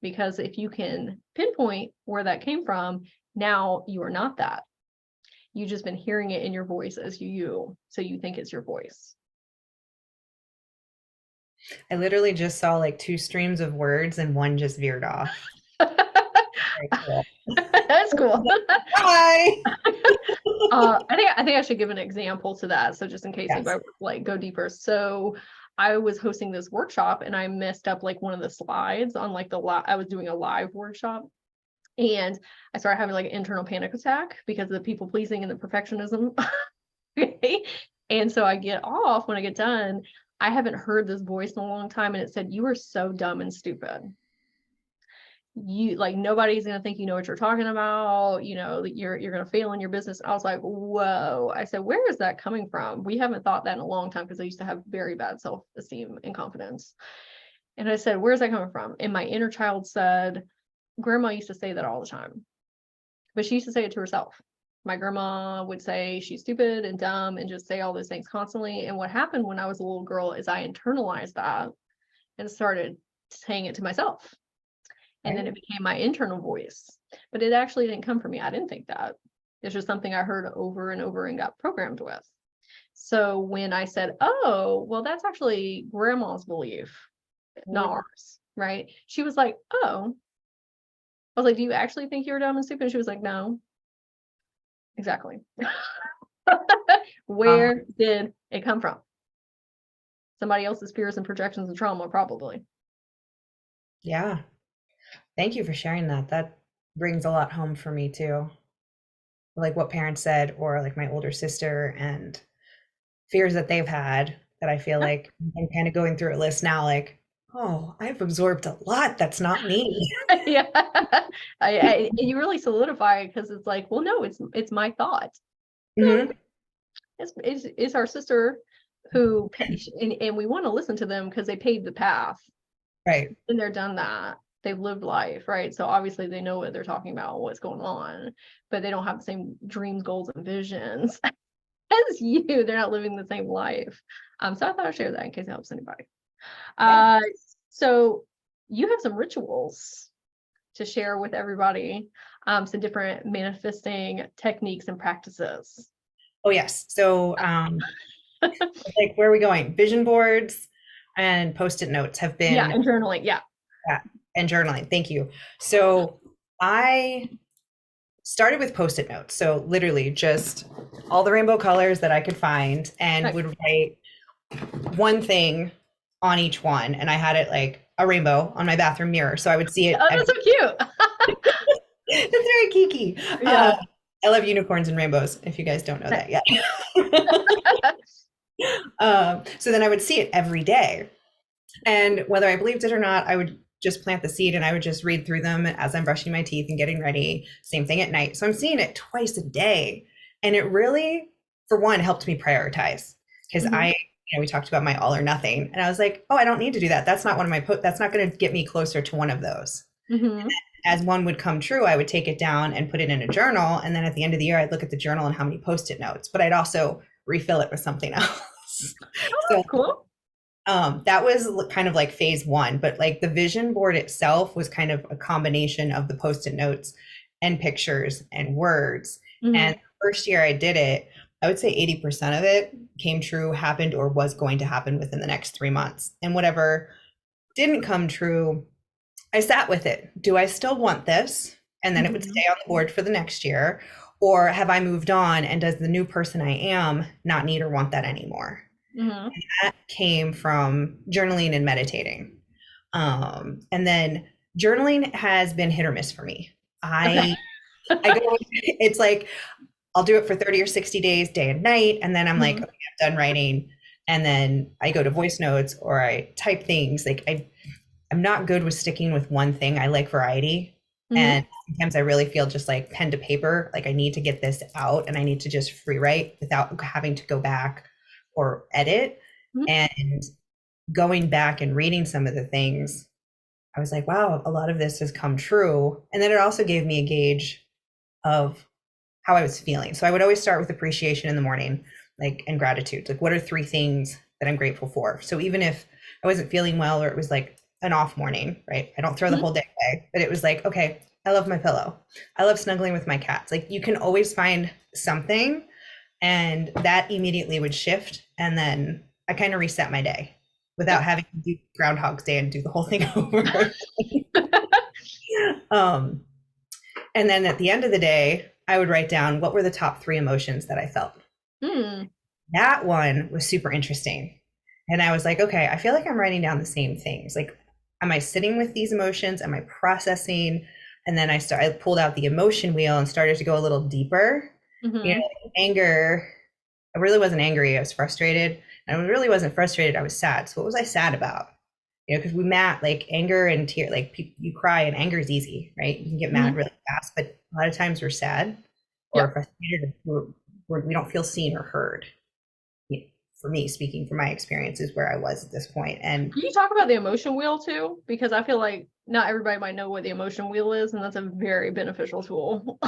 Because if you can pinpoint where that came from, now you are not that. You've just been hearing it in your voice as you, so you think it's your voice. I literally just saw like two streams of words and one just veered off. Very cool. That's cool. Bye. I think I should give an example to that. So just in case Yes. anybody like go deeper. So I was hosting this workshop and I messed up like one of the slides on like I was doing a live workshop. And I started having like an internal panic attack because of the people pleasing and the perfectionism. Okay? And so I get off when I get done. I haven't heard this voice in a long time, and it said, "You are so dumb and stupid. You, like, nobody's gonna think you know what you're talking about. You're gonna fail in your business." I was like, "Whoa!" I said, "Where is that coming from? We haven't thought that in a long time because I used to have very bad self-esteem and confidence." And I said, "Where's that coming from?" And my inner child said, "Grandma used to say that all the time, but she used to say it to herself." My grandma would say she's stupid and dumb and just say all those things constantly. And what happened when I was a little girl is I internalized that and started saying it to myself. And then Right. it became my internal voice. But it actually didn't come from me. I didn't think that. It's just something I heard over and over and got programmed with. So when I said, "Oh, well, that's actually grandma's belief, not ours," right? She was like, "Oh." I was like, "Do you actually think you're dumb and stupid?" And she was like, "No." Exactly. Uh, Where did it come from? Somebody else's fears and projections and trauma, probably. yeah. Thank you for sharing that. That brings a lot home for me too. Like what parents said, or like my older sister, and fears that they've had, that I feel Yep. like I'm kind of going through a list now. Like, oh, I've absorbed a lot. That's not me. Yeah. And you really solidify it because it's like, well, no, it's my thought. No, Hmm. it's our sister who and we want to listen to them because they paved the path Right. and they're done that. They've lived life, right? So obviously they know what they're talking about, what's going on, but they don't have the same dreams, goals, and visions as you. They're not living the same life. So I thought I'd share that in case it helps anybody. Yeah. So you have some rituals to share with everybody, some different manifesting techniques and practices. Oh, yes. So, like, where are we going? Vision boards and post-it notes have Yeah, been, and journaling. Yeah. and journaling. Thank you. So I started with post-it notes. So literally just all the rainbow colors that I could find and would write one thing on each one. And I had it like a rainbow on my bathroom mirror. So I would see it. Oh, that's so cute. It's very Kiki. Yeah. I love unicorns and rainbows, if you guys don't know that yet. So then I would see it every day. And whether I believed it or not, I would just plant the seed and I would just read through them as I'm brushing my teeth and getting ready. Same thing at night. So I'm seeing it twice a day. And it really, for one, helped me prioritize because we talked about my all or nothing. And I was like, oh, I don't need to do that. That's not one of my, that's not going to get me closer to one of those. As one would come true, I would take it down and put it in a journal. And then at the end of the year, I'd look at the journal and how many post-it notes, but I'd also refill it with something else. Oh, that's cool. That was kind of like phase one, but like the vision board itself was kind of a combination of the post-it notes and pictures and words. And the first year I did it, I would say 80% of it came true, happened, or was going to happen within the next 3 months. And whatever didn't come true, I sat with it. Do I still want this? And then it would stay on the board for the next year. Or have I moved on? And does the new person I am not need or want that anymore? And that came from journaling and meditating. And then journaling has been hit or miss for me. I go, it's like, I'll do it for 30 or 60 days, day and night. And then I'm like, okay, I'm done writing. And then I go to voice notes or I type things. Like I'm not good with sticking with one thing. I like variety. And sometimes I really feel just like pen to paper, like I need to get this out and I need to just free write without having to go back or edit. And going back and reading some of the things, I was like, wow, a lot of this has come true. And then it also gave me a gauge of how I was feeling. So I would always start with appreciation in the morning, like, and gratitude. Like, what are 3 things that I'm grateful for? So even if I wasn't feeling well or it was like an off morning, right? I don't throw the whole day away, but it was like, okay, I love my pillow. I love snuggling with my cats. Like you can always find something, and that immediately would shift. And then I kind of reset my day without having to do Groundhog's Day and do the whole thing over. And then at the end of the day, I would write down what were the top 3 emotions that I felt. That one was super interesting. And I was like, okay, I feel like I'm writing down the same things. Like, am I sitting with these emotions? Am I processing? And then I pulled out the emotion wheel and started to go a little deeper. Anger, I really wasn't angry. I was frustrated. And I really wasn't frustrated. I was sad. So what was I sad about? Because we mad, like anger and tear, like you cry and anger is easy, right? You can get mad really fast, but a lot of times we're sad or frustrated. We don't feel seen or heard. For me, speaking from my experiences where I was at this point. And can you talk about the emotion wheel too? Because I feel like not everybody might know what the emotion wheel is, and that's a very beneficial tool.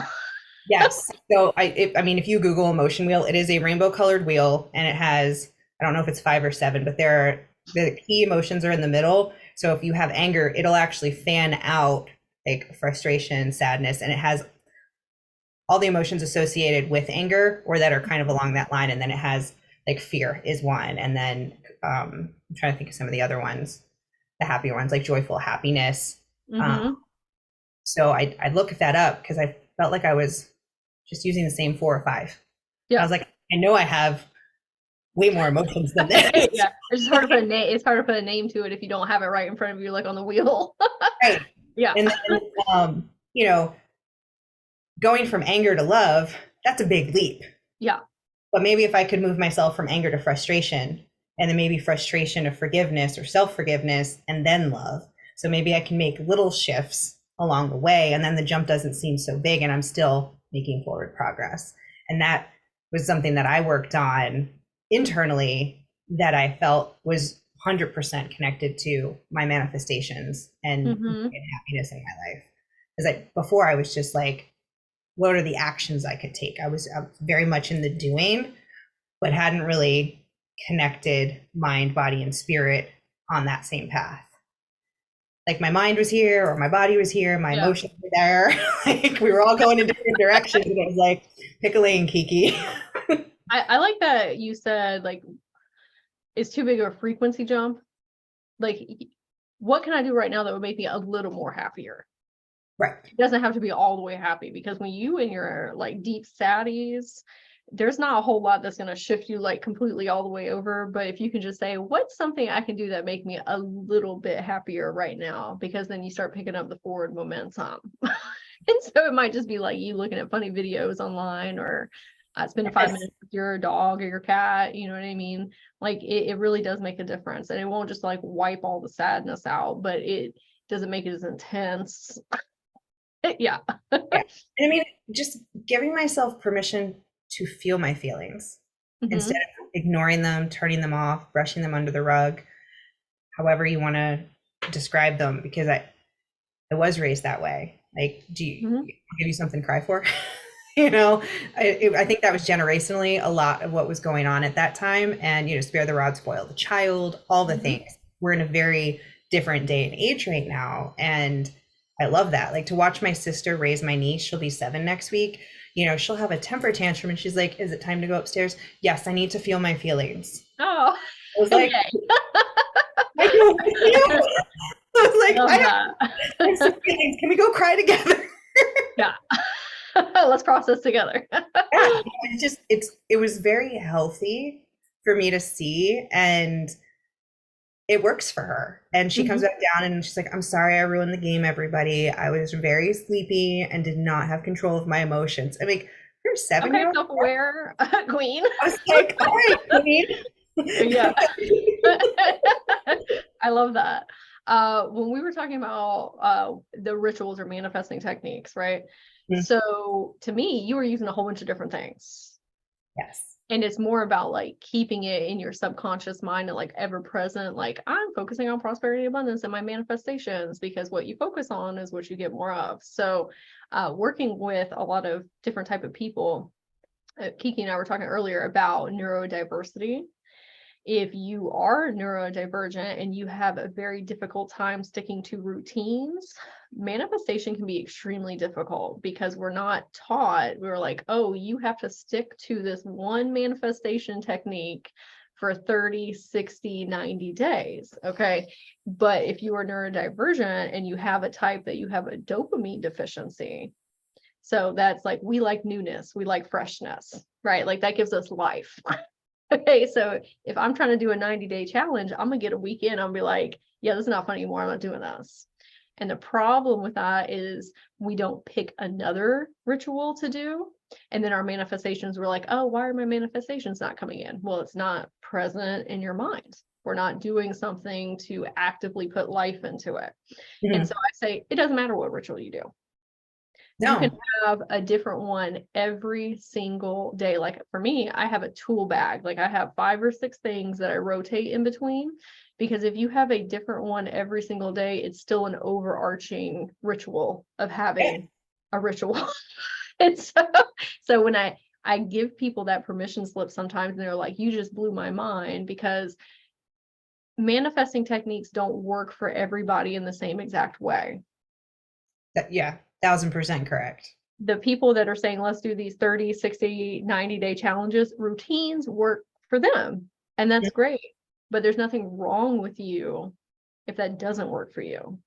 Yes. So I mean, if you Google emotion wheel, it is a rainbow colored wheel and it has, I don't know if it's 5 or 7, but the key emotions are in the middle. So if you have anger, it'll actually fan out like frustration, sadness, and it has all the emotions associated with anger or that are kind of along that line. And then it has like fear is one. And then I'm trying to think of some of the other ones, the happier ones, like joyful, happiness. So I'd look that up because I felt like I was just using the same 4 or 5. I was like, I know I have way more emotions than this. Yeah, it's hard to put a name. It's hard to put a name to it if you don't have it right in front of you, like on the wheel. Right. Yeah. And then, going from anger to love, that's a big leap. Yeah. But maybe if I could move myself from anger to frustration and then maybe frustration of forgiveness or self-forgiveness, and then love. So maybe I can make little shifts along the way, and then the jump doesn't seem so big, and I'm still making forward progress. And that was something that I worked on internally that I felt was 100% connected to my manifestations and happiness in my life. Because before I was just like, what are the actions I could take? I was very much in the doing, but hadn't really connected mind, body, and spirit on that same path. Like my mind was here, or my body was here, my emotions were there. Like we were all going in different directions, and it was like, pick a lane, Kiki. I like that you said like it's too big of a frequency jump. Like, what can I do right now that would make me a little more happier? Right. It doesn't have to be all the way happy, because when you and your like deep saddies, there's not a whole lot that's going to shift you like completely all the way over. But if you can just say, what's something I can do that make me a little bit happier right now? Because then you start picking up the forward momentum. And so it might just be like you looking at funny videos online, or spending 5 minutes with your dog or your cat. You know what I mean? Like it really does make a difference, and it won't just like wipe all the sadness out, but it doesn't make it as intense. Yeah. I mean, just giving myself permission to feel my feelings instead of ignoring them, turning them off, brushing them under the rug, however you want to describe them, because I was raised that way. Like, do you give you something to cry for? You know, I think that was generationally a lot of what was going on at that time. And, you know, spare the rod, spoil the child, all the things. We're in a very different day and age right now. And I love that. Like to watch my sister raise my niece, she'll be 7 next week. You know, she'll have a temper tantrum and she's like, is it time to go upstairs? Yes, I need to feel my feelings. Oh, I was like, I was like, I have some feelings. Can we go cry together? Yeah. Let's process together. It was very healthy for me to see, and it works for her. And she comes back down and she's like, I'm sorry I ruined the game, everybody. I was very sleepy and did not have control of my emotions. I mean, you're 7 years old. Self-aware queen. I was like, all right, queen. Yeah. I love that. When we were talking about the rituals or manifesting techniques, right? So to me, you were using a whole bunch of different things. Yes. And it's more about like keeping it in your subconscious mind and like ever present. Like I'm focusing on prosperity and abundance in my manifestations, because what you focus on is what you get more of. So working with a lot of different type of people, Kiki and I were talking earlier about neurodiversity. If you are neurodivergent and you have a very difficult time sticking to routines, manifestation can be extremely difficult, because we're not taught. We're like, oh, you have to stick to this one manifestation technique for 30, 60, 90 days. Okay. But if you are neurodivergent and you have a type that you have a dopamine deficiency, so that's like, we like newness, we like freshness, right? Like that gives us life. Okay, so if I'm trying to do a 90-day challenge, I'm gonna get a week in, I'll be like, yeah, this is not fun anymore, I'm not doing this. And the problem with that is we don't pick another ritual to do. And then our manifestations, we're like, oh, why are my manifestations not coming in? Well, it's not present in your mind. We're not doing something to actively put life into it. And so I say, it doesn't matter what ritual you do. No. You can have a different one every single day. Like for me, I have a tool bag. Like I have 5 or 6 things that I rotate in between, because if you have a different one every single day, it's still an overarching ritual of having a ritual. And so when I give people that permission slip sometimes, and they're like, you just blew my mind, because manifesting techniques don't work for everybody in the same exact way. Yeah. 1000% correct. The people that are saying, let's do these 30, 60, 90-day challenges, routines work for them. And that's great. But there's nothing wrong with you if that doesn't work for you.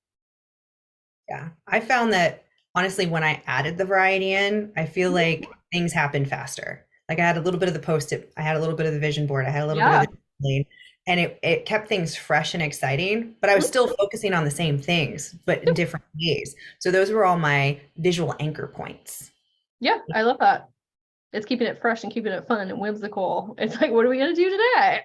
Yeah. I found that honestly, when I added the variety in, I feel like things happen faster. Like I had a little bit of the Post-it, I had a little bit of the vision board, I had a little bit of the and it kept things fresh and exciting, but I was still focusing on the same things, but in different ways. So those were all my visual anchor points. Yeah, I love that. It's keeping it fresh and keeping it fun and whimsical. It's like, what are we going to do today?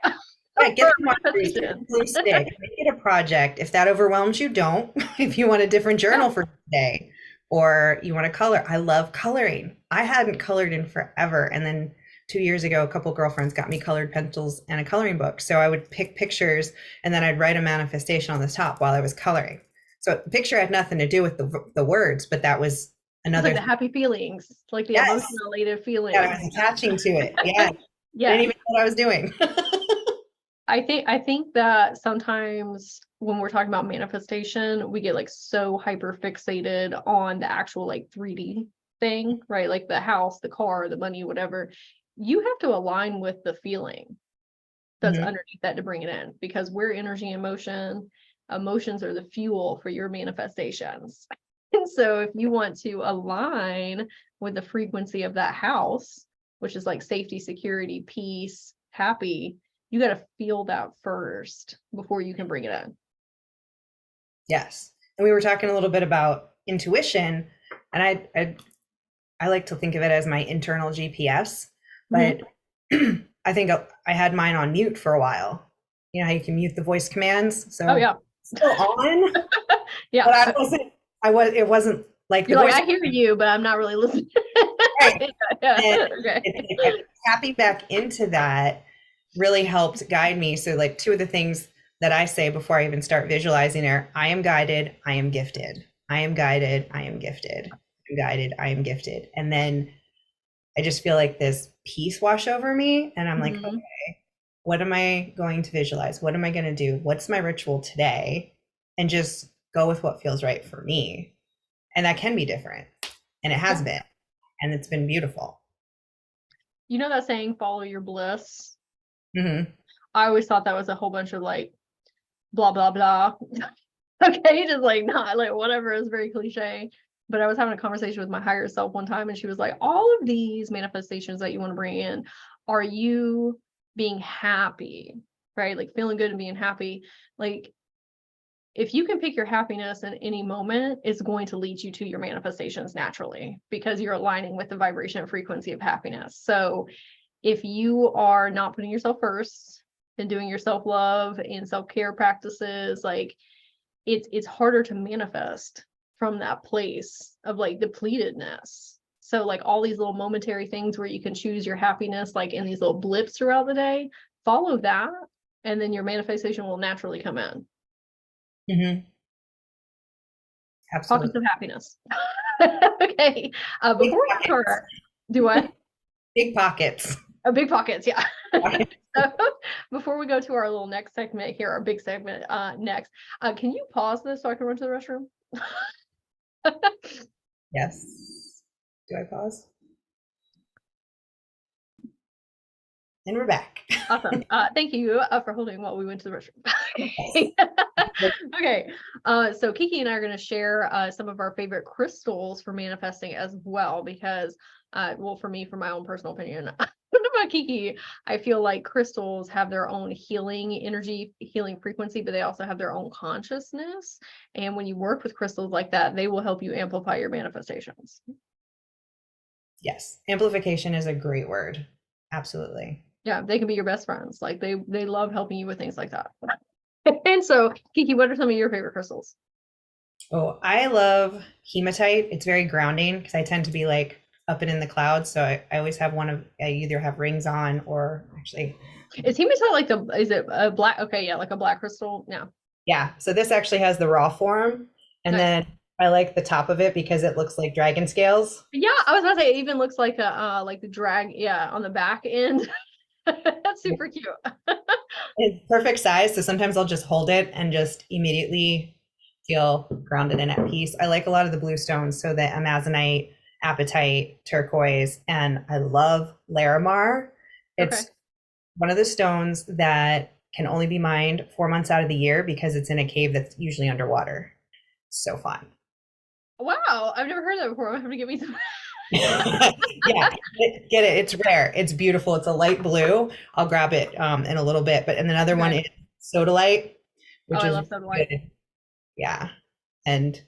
Yeah, get For some markers, get manifestation. a glue stick, make it a project. If that overwhelms you, don't. If you want a different Yeah. journal for today, or you want to color, I love coloring. I hadn't colored in forever, and then 2 years ago, a couple girlfriends got me colored pencils and a coloring book. So I would pick pictures, and then I'd write a manifestation on the top while I was coloring. So the picture had nothing to do with the words, but that was It's another like the happy feelings, like the yes emotional elated that I feelings. was attaching to it. Yeah, I didn't Yeah. even know what I was doing. I think that sometimes when we're talking about manifestation, we get like so hyper fixated on the actual like 3D thing, right? Like the house, the car, the money, whatever. You have to align with the feeling that's Mhm. underneath that to bring it in, because we're energy and motion. Emotions are the fuel for your manifestations. And so if you want to align with the frequency of that house, which is like safety, security, peace, happy, you got to feel that first before you can bring it in. Yes. And we were talking a little bit about intuition, and I like to think of it as my internal GPS, but I think I had mine on mute for a while. You know how you can mute the voice commands? Oh So yeah. still on, Yeah. but it wasn't like the You're like, voice, I hear you, but I'm not really listening. right? Yeah. And Okay. it's like tapping back into that really helped guide me. So like two of the things that I say before I even start visualizing are, I am guided, I am gifted. I am guided, I am gifted. I'm guided, I am gifted. And then I just feel like this peace wash over me. And I'm like, Mhm. okay, what am I going to visualize? What am I going to do? What's my ritual today? And just go with what feels right for me. And that can be different. And it has Yeah. been. And it's been beautiful. You know that saying, follow your bliss? Mm-hmm. I always thought that was a whole bunch of like blah blah blah. Okay, just like not like whatever, is very cliche. But I was having a conversation with my higher self one time, and she was like, all of these manifestations that you want to bring in, are you being happy? Right? Like feeling good and being happy. Like if you can pick your happiness in any moment, it's going to lead you to your manifestations naturally, because you're aligning with the vibration and frequency of happiness. So if you are not putting yourself first and doing your self-love and self-care practices, like it's harder to manifest from that place of like depletedness. So like all these little momentary things where you can choose your happiness, like in these little blips throughout the day, follow that, and then your manifestation will naturally come in. Mm-hmm. Pockets Absolutely. of happiness. Okay. Big Before we get to pockets. our, do what? Big pockets. Big pockets, yeah. So before we go to our little next segment here, our big segment next, can you pause this so I can run to the restroom? Yes. Do I pause? And we're back. Awesome. Thank you for holding while we went to the restroom. Okay. So Kiki and I are going to share some of our favorite crystals for manifesting as well, because, well, for me, for my own personal opinion, I don't know about Kiki, I feel like crystals have their own healing energy, healing frequency, but they also have their own consciousness. And when you work with crystals like that, they will help you amplify your manifestations. Yes. Amplification is a great word. Absolutely. Yeah, they can be your best friends. Like they love helping you with things like that. And so, Kiki, what are some of your favorite crystals? Oh, I love hematite. It's very grounding because I tend to be like up and in the clouds. So I always have I either have rings on or actually, Is hematite like is it a black? Okay, yeah, like a black crystal. Yeah. yeah. So this actually has the raw form. And Nice. then I like the top of it because it looks like dragon scales. Yeah, I was about to say it even looks like a like the drag, yeah, on the back end. That's super cute. It's perfect size. So sometimes I'll just hold it and just immediately feel grounded and at peace. I like a lot of the blue stones. So the amazonite, apatite, turquoise, and I love Larimar. Okay. It's one of the stones that can only be mined 4 months out of the year because it's in a cave that's usually underwater. So fun. Wow, I've never heard that before. I'm gonna have to get me some. Yeah, get it. It's rare. It's beautiful. It's a light blue. I'll grab it in a little bit. But and another one Okay. is sodalite, Oh, which I is love sodalite. good. Yeah, and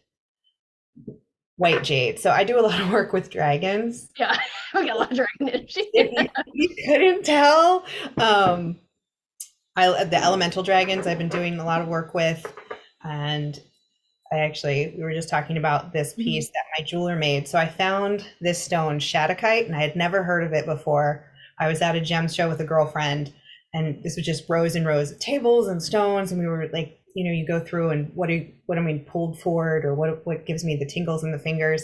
white jade. So I do a lot of work with dragons. Yeah, we got a lot of dragon energy. If you couldn't tell, um, The elemental dragons I've been doing a lot of work with, and we were just talking about this piece that my jeweler made. So I found this stone, Shattuckite, and I had never heard of it before. I was at a gem show with a girlfriend, and this was just rows and rows of tables and stones, and we were like, you go through and what am I pulled forward, or what gives me the tingles in the fingers.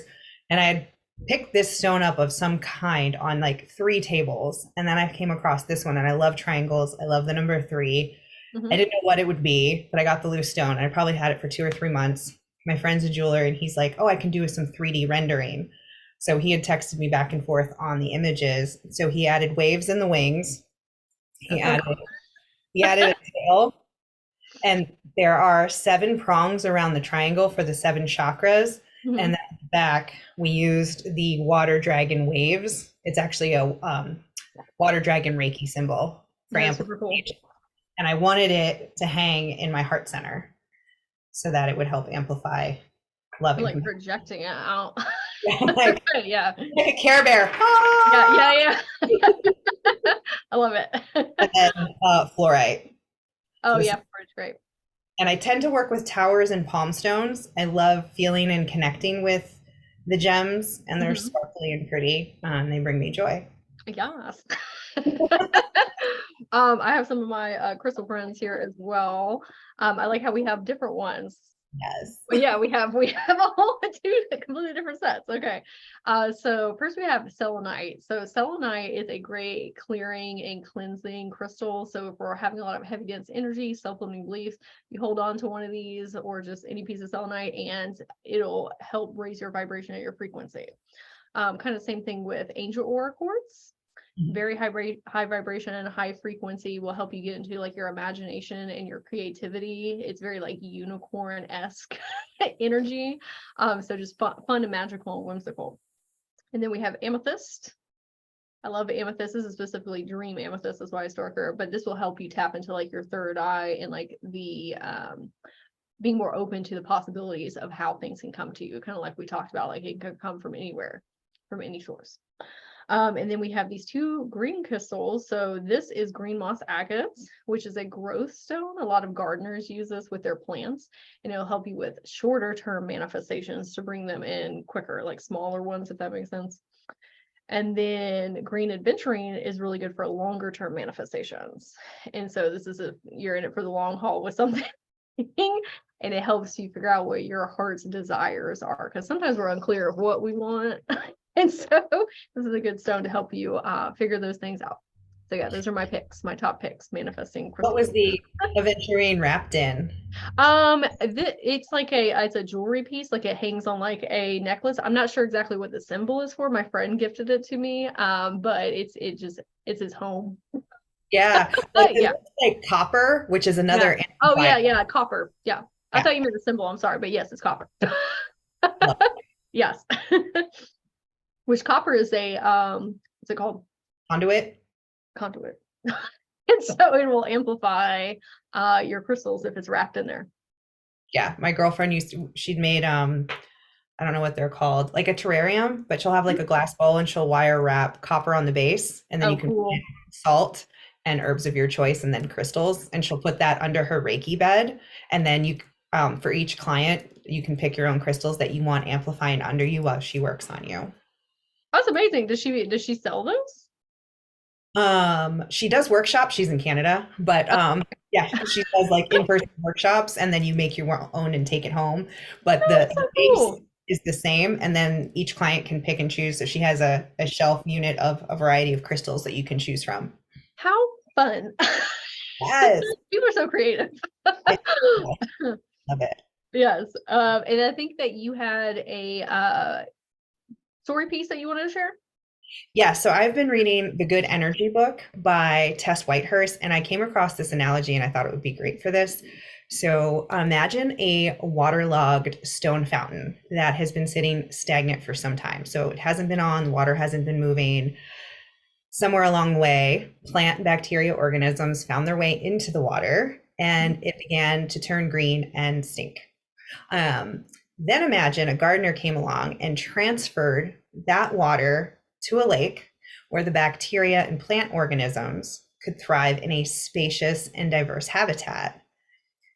And I had picked this stone up of some kind on like 3 tables, and then I came across this one, and I love triangles. I love the number 3. I didn't know what it would be, but I got the loose stone. I probably had it for 2 or 3 months. My friend's a jeweler, and he's like, oh, I can do some 3D rendering. So he had texted me back and forth on the images. So he added waves in the wings. He added a tail. And there are 7 prongs around the triangle for the 7 chakras. And then at the back, we used the water dragon waves. It's actually a water dragon Reiki symbol for amplification. And I wanted it to hang in my heart center so that it would help amplify love. Like projecting it out. Like, yeah. Like a Care Bear. Yeah. I love it. And then fluorite. Oh, yeah, fluorite's great. And I tend to work with towers and palm stones. I love feeling and connecting with the gems, and they're sparkly and pretty, and they bring me joy. Yes. I have some of my crystal friends here as well. I like how we have different ones. Yes. But yeah, we have a whole 2 completely different sets. Okay. So first we have selenite. So selenite is a great clearing and cleansing crystal. So if we're having a lot of heavy dense energy, self-limiting beliefs, you hold on to one of these or just any piece of selenite, and it'll help raise your vibration at your frequency. Kind of same thing with angel aura quartz. Very high vibration and high frequency will help you get into like your imagination and your creativity. It's very like unicorn-esque energy. So just fun and magical and whimsical. And then we have amethyst. I love amethyst. This is specifically dream amethyst, is why I store her, but this will help you tap into like your third eye and like the being more open to the possibilities of how things can come to you. Kind of like we talked about, like it could come from anywhere, from any source. And then we have these 2 green crystals. So this is green moss agate, which is a growth stone. A lot of gardeners use this with their plants, and it'll help you with shorter term manifestations to bring them in quicker, like smaller ones, if that makes sense. And then green adventuring is really good for longer term manifestations. And so this is you're in it for the long haul with something. And it helps you figure out what your heart's desires are, because sometimes we're unclear of what we want. And so this is a good stone to help you figure those things out. So yeah, those are my picks, my top picks, manifesting crystals. What was the aventurine wrapped in? It's like it's a jewelry piece, like it hangs on like a necklace. I'm not sure exactly what the symbol is for. My friend gifted it to me, but it's his home. Yeah, like copper, which is another. Yeah. Oh yeah, copper. Yeah. I thought you meant the symbol. I'm sorry, but yes, it's copper. Yes. Which copper is a what's it called? Conduit. And so it will amplify your crystals if it's wrapped in there. Yeah, my girlfriend she'd made I don't know what they're called, like a terrarium, but she'll have like a glass bowl and she'll wire wrap copper on the base, and then you can put salt and herbs of your choice and then crystals, and she'll put that under her Reiki bed, and then you for each client you can pick your own crystals that you want amplifying under you while she works on you. That's amazing. Does she sell those? She does workshops. She's in Canada, but yeah, she does like in-person workshops, and then you make your own and take it home. But the base is the same, and then each client can pick and choose. So she has a shelf unit of a variety of crystals that you can choose from. How fun. Yes. People are so creative. Love it. Yes. And I think that you had a story piece that you wanted to share. Yeah, so I've been reading The Good Energy book by Tess Whitehurst, and I came across this analogy and I thought it would be great for this. So imagine a waterlogged stone fountain that has been sitting stagnant for some time. So it hasn't been on, water hasn't been moving. Somewhere along the way, plant and bacteria organisms found their way into the water, and it began to turn green and stink. Then imagine a gardener came along and transferred that water to a lake where the bacteria and plant organisms could thrive in a spacious and diverse habitat.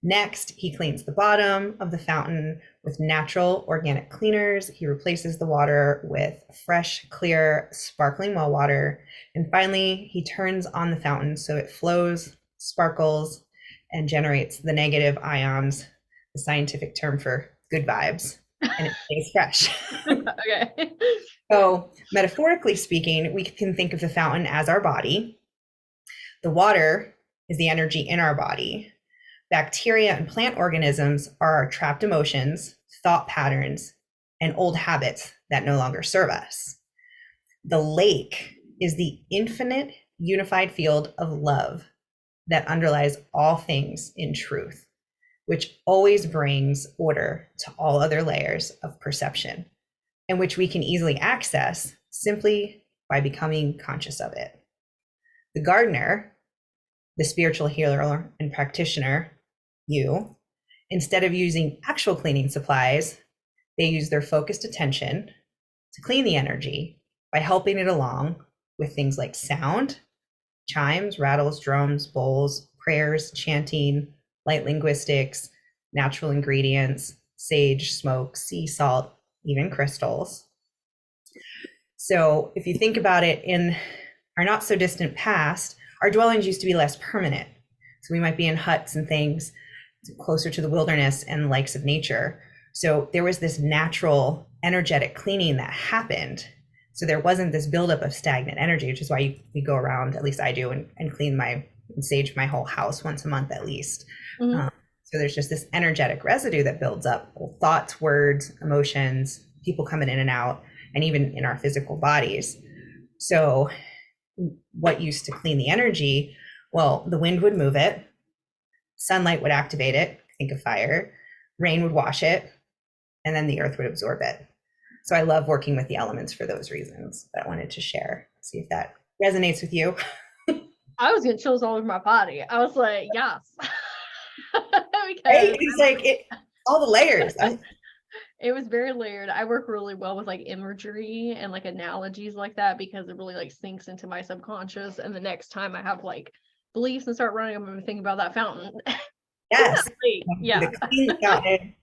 Next, he cleans the bottom of the fountain with natural organic cleaners. He replaces the water with fresh, clear, sparkling well water. And finally, he turns on the fountain so it flows, sparkles, and generates the negative ions, the scientific term for good vibes, and it stays fresh. Okay. So, metaphorically speaking, we can think of the fountain as our body. The water is the energy in our body. Bacteria and plant organisms are our trapped emotions, thought patterns, and old habits that no longer serve us. The lake is the infinite unified field of love that underlies all things in truth, which always brings order to all other layers of perception, and which we can easily access simply by becoming conscious of it. The gardener, the spiritual healer and practitioner, you, instead of using actual cleaning supplies, they use their focused attention to clean the energy by helping it along with things like sound, chimes, rattles, drums, bowls, prayers, chanting, light linguistics, natural ingredients, sage, smoke, sea salt, even crystals. So if you think about it, in our not so distant past, our dwellings used to be less permanent. So we might be in huts and things closer to the wilderness and the likes of nature. So there was this natural energetic cleaning that happened. So there wasn't this buildup of stagnant energy, which is why we go around, at least I do, and clean and sage my whole house once a month at least. Mm-hmm. So there's just this energetic residue that builds up, thoughts, words, emotions, people coming in and out, and even in our physical bodies. So what used to clean the energy? Well, the wind would move it, sunlight would activate it, think of fire, rain would wash it, and then the earth would absorb it. So I love working with the elements for those reasons that I wanted to share. See if that resonates with you. I was getting chills all over my body. I was like, yes. Right? It's like all the layers. It was very layered. I work really well with like imagery and like analogies like that because it really like sinks into my subconscious. And the next time I have like beliefs and start running, I'm gonna think about that fountain. Yes. Yeah. Clean the fountain,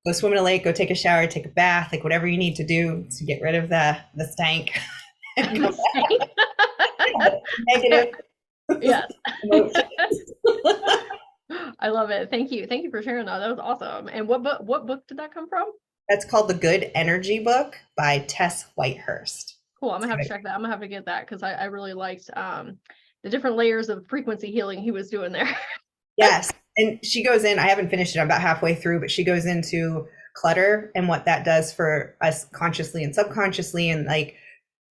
go swim in a lake, go take a shower, take a bath, like whatever you need to do to get rid of the stank. Negative. Yes. I love it. Thank you. Thank you for sharing that. That was awesome. And what book did that come from? That's called The Good Energy Book by Tess Whitehurst. Cool. I'm gonna have to check that. I'm gonna have to get that because I really liked the different layers of frequency healing he was doing there. Yes. And she goes in, I haven't finished it, I'm about halfway through, but she goes into clutter and what that does for us consciously and subconsciously. And like,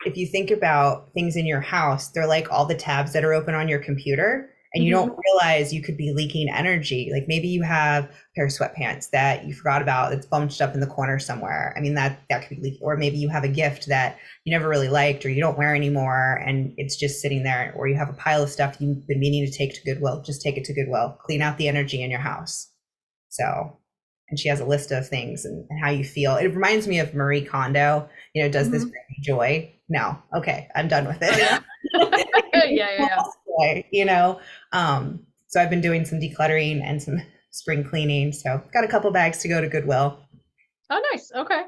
if you think about things in your house, they're like all the tabs that are open on your computer and you don't realize you could be leaking energy. Like maybe you have a pair of sweatpants that you forgot about that's bunched up in the corner somewhere. I mean, that could be leaking. Or maybe you have a gift that you never really liked or you don't wear anymore and it's just sitting there. Or you have a pile of stuff you've been meaning to take to Goodwill. Just take it to Goodwill. Clean out the energy in your house. So, and she has a list of things and how you feel. It reminds me of Marie Kondo, does this bring me joy? No. Okay, I'm done with it. Yeah. So I've been doing some decluttering and some spring cleaning. So got a couple bags to go to Goodwill. Oh, nice. Okay.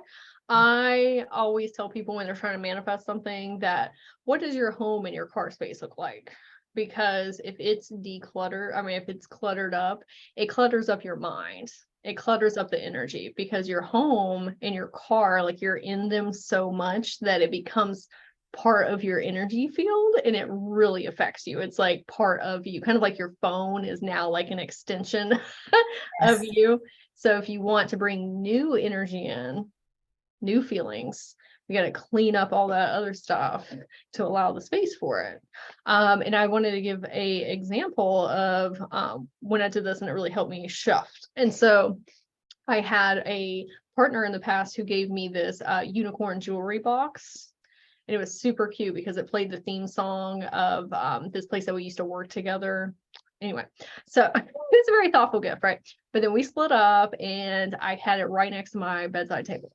I always tell people when they're trying to manifest something that what does your home and your car space look like? Because if it's decluttered, if it's cluttered up, it clutters up your mind. It clutters up the energy because your home and your car, like you're in them so much that it becomes part of your energy field and it really affects you. It's like part of you, kind of like your phone is now like an extension of you. So if you want to bring new energy in, new feelings, we got to clean up all that other stuff to allow the space for it. And I wanted to give a example of when I did this and it really helped me shift. And so I had a partner in the past who gave me this unicorn jewelry box. And it was super cute because it played the theme song of this place that we used to work together. Anyway, so it's a very thoughtful gift, right? But then we split up and I had it right next to my bedside table.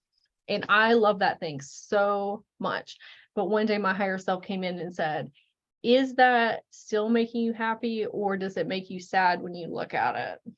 And I love that thing so much. But one day my higher self came in and said, is that still making you happy, or does it make you sad when you look at it?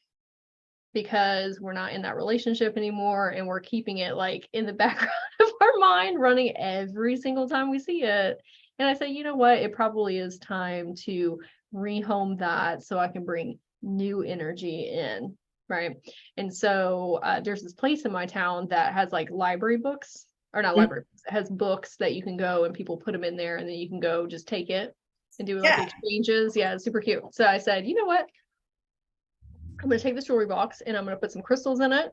Because we're not in that relationship anymore, and we're keeping it like in the background of our mind, running every single time we see it. And I say, you know what? It probably is time to rehome that so I can bring new energy in. Right. And so there's this place in my town that has like library books, or not Mhm. library books, it has books that you can go and people put them in there, and then you can go just take it and do like Yeah. exchanges. Yeah, it's super cute. So I said, you know what? I'm going to take this jewelry box and I'm going to put some crystals in it.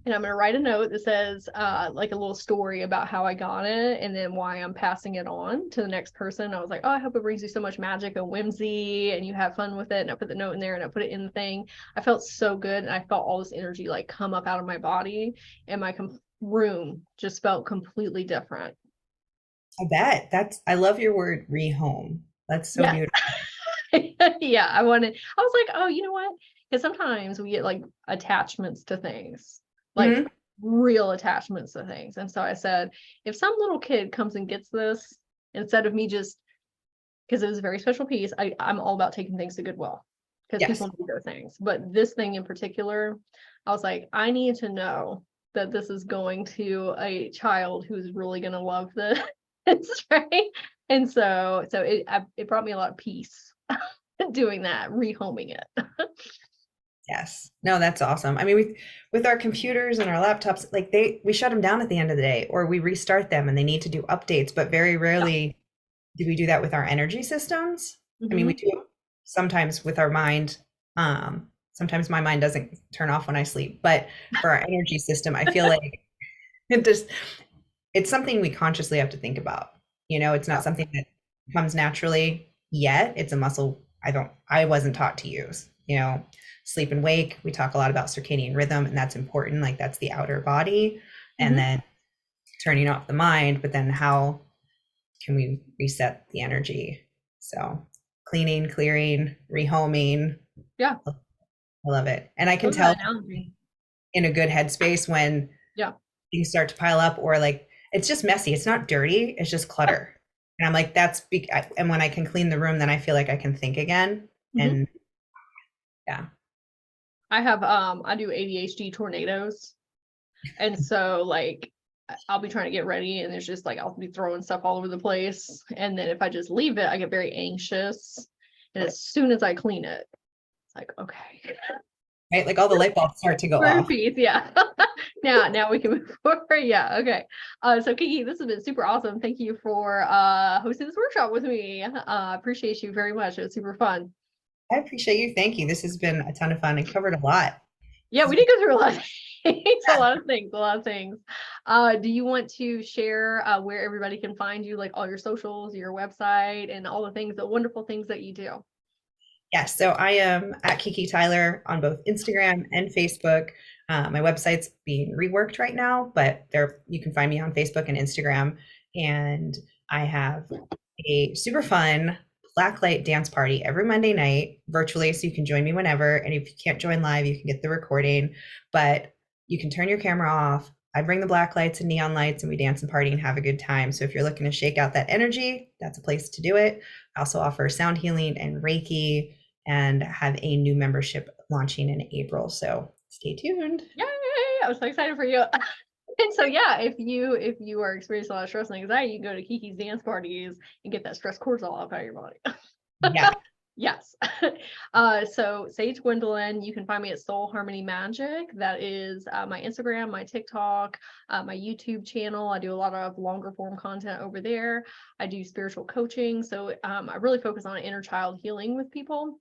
And I'm going to write a note that says like a little story about how I got it and then why I'm passing it on to the next person. I was like, oh, I hope it brings you so much magic and whimsy and you have fun with it. And I put the note in there and I put it in the thing. I felt so good. And I felt all this energy like come up out of my body, and my room just felt completely different. I bet. I love your word rehome. That's so Yeah. beautiful. Yeah. I was like, oh, you know what? Because sometimes we get like attachments to things, like Mhm. real attachments to things. And so I said, if some little kid comes and gets this, instead of me just, because it was a very special piece, I'm all about taking things to Goodwill because Yes. people need their things. But this thing in particular, I was like, I need to know that this is going to a child who's really going to love this. Right. And so it brought me a lot of peace doing that, rehoming it. Yes. No, that's awesome. I mean, with our computers and our laptops, like we shut them down at the end of the day, or we restart them and they need to do updates, but very Yeah. rarely do we do that with our energy systems. I mean, we Hmm. do sometimes with our mind. Sometimes my mind doesn't turn off when I sleep, but for our energy system, I feel like it just it's something we consciously have to think about. It's not Yeah. something that comes naturally yet. It's a muscle I wasn't taught to use. Sleep and wake. We talk a lot about circadian rhythm, and that's important. Like that's the outer body, and Hmm. then turning off the mind. But then how can we reset the energy? So cleaning, clearing, rehoming. Yeah. I love it. And I can Love that tell analogy. in a good headspace when Yeah. things start to pile up, or like it's just messy. It's not dirty. It's just Yeah. clutter. And I'm like, and when I can clean the room, then I feel like I can think again. Hmm. And yeah. I do ADHD tornadoes. And so like I'll be trying to get ready and there's just like I'll be throwing stuff all over the place. And then if I just leave it, I get very anxious. And as soon as I clean it, it's like, okay. Right. Like all the light bulbs start to go We're in off. peace. Yeah. Now we can move forward. Yeah. Okay. So Kiki, this has been super awesome. Thank you for hosting this workshop with me. Appreciate you very much. It was super fun. I appreciate you. Thank you. This has been a ton of fun and covered a lot. Yeah, This we has did go through a lot of things, a been- lot of things, a lot of things. Do you want to share where everybody can find you, like all your socials, your website, and all the things, the wonderful things that you do? Yes. So I am at Kiki Tyler on both Instagram and Facebook. My website's being reworked right now, but you can find me on Facebook and Instagram. And I have a super fun blacklight dance party every Monday night virtually, so you can join me whenever. And if you can't join live, you can get the recording, but you can turn your camera off. I bring the black lights and neon lights, and we dance and party and have a good time. So if you're looking to shake out that energy, that's a place to do it. I also offer sound healing and Reiki, and have a new membership launching in April. So stay tuned. Yay! I was so excited for you. And so yeah, if you are experiencing a lot of stress and anxiety, you can go to Kiki's dance parties and get that stress cortisol out of your body. Yeah. Yes. So Sage Gwendolyn, you can find me at Soul Harmony Magic. That is my Instagram, my TikTok, my YouTube channel. I do a lot of longer form content over there. I do spiritual coaching. So I really focus on inner child healing with people.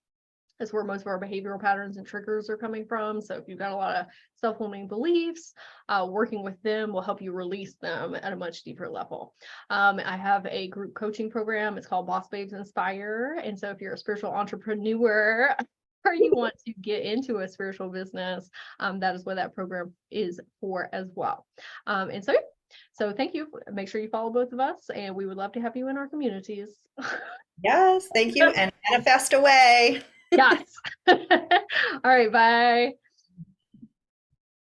That's where most of our behavioral patterns and triggers are coming from. So if you've got a lot of self-limiting beliefs, working with them will help you release them at a much deeper level. I have a group coaching program. It's called Boss Babes Inspire. And so if you're a spiritual entrepreneur or you want to get into a spiritual business, that is what that program is for as well. So thank you. Make sure you follow both of us, and we would love to have you in our communities. Yes. Thank you. And manifest away. Yes. All right. Bye.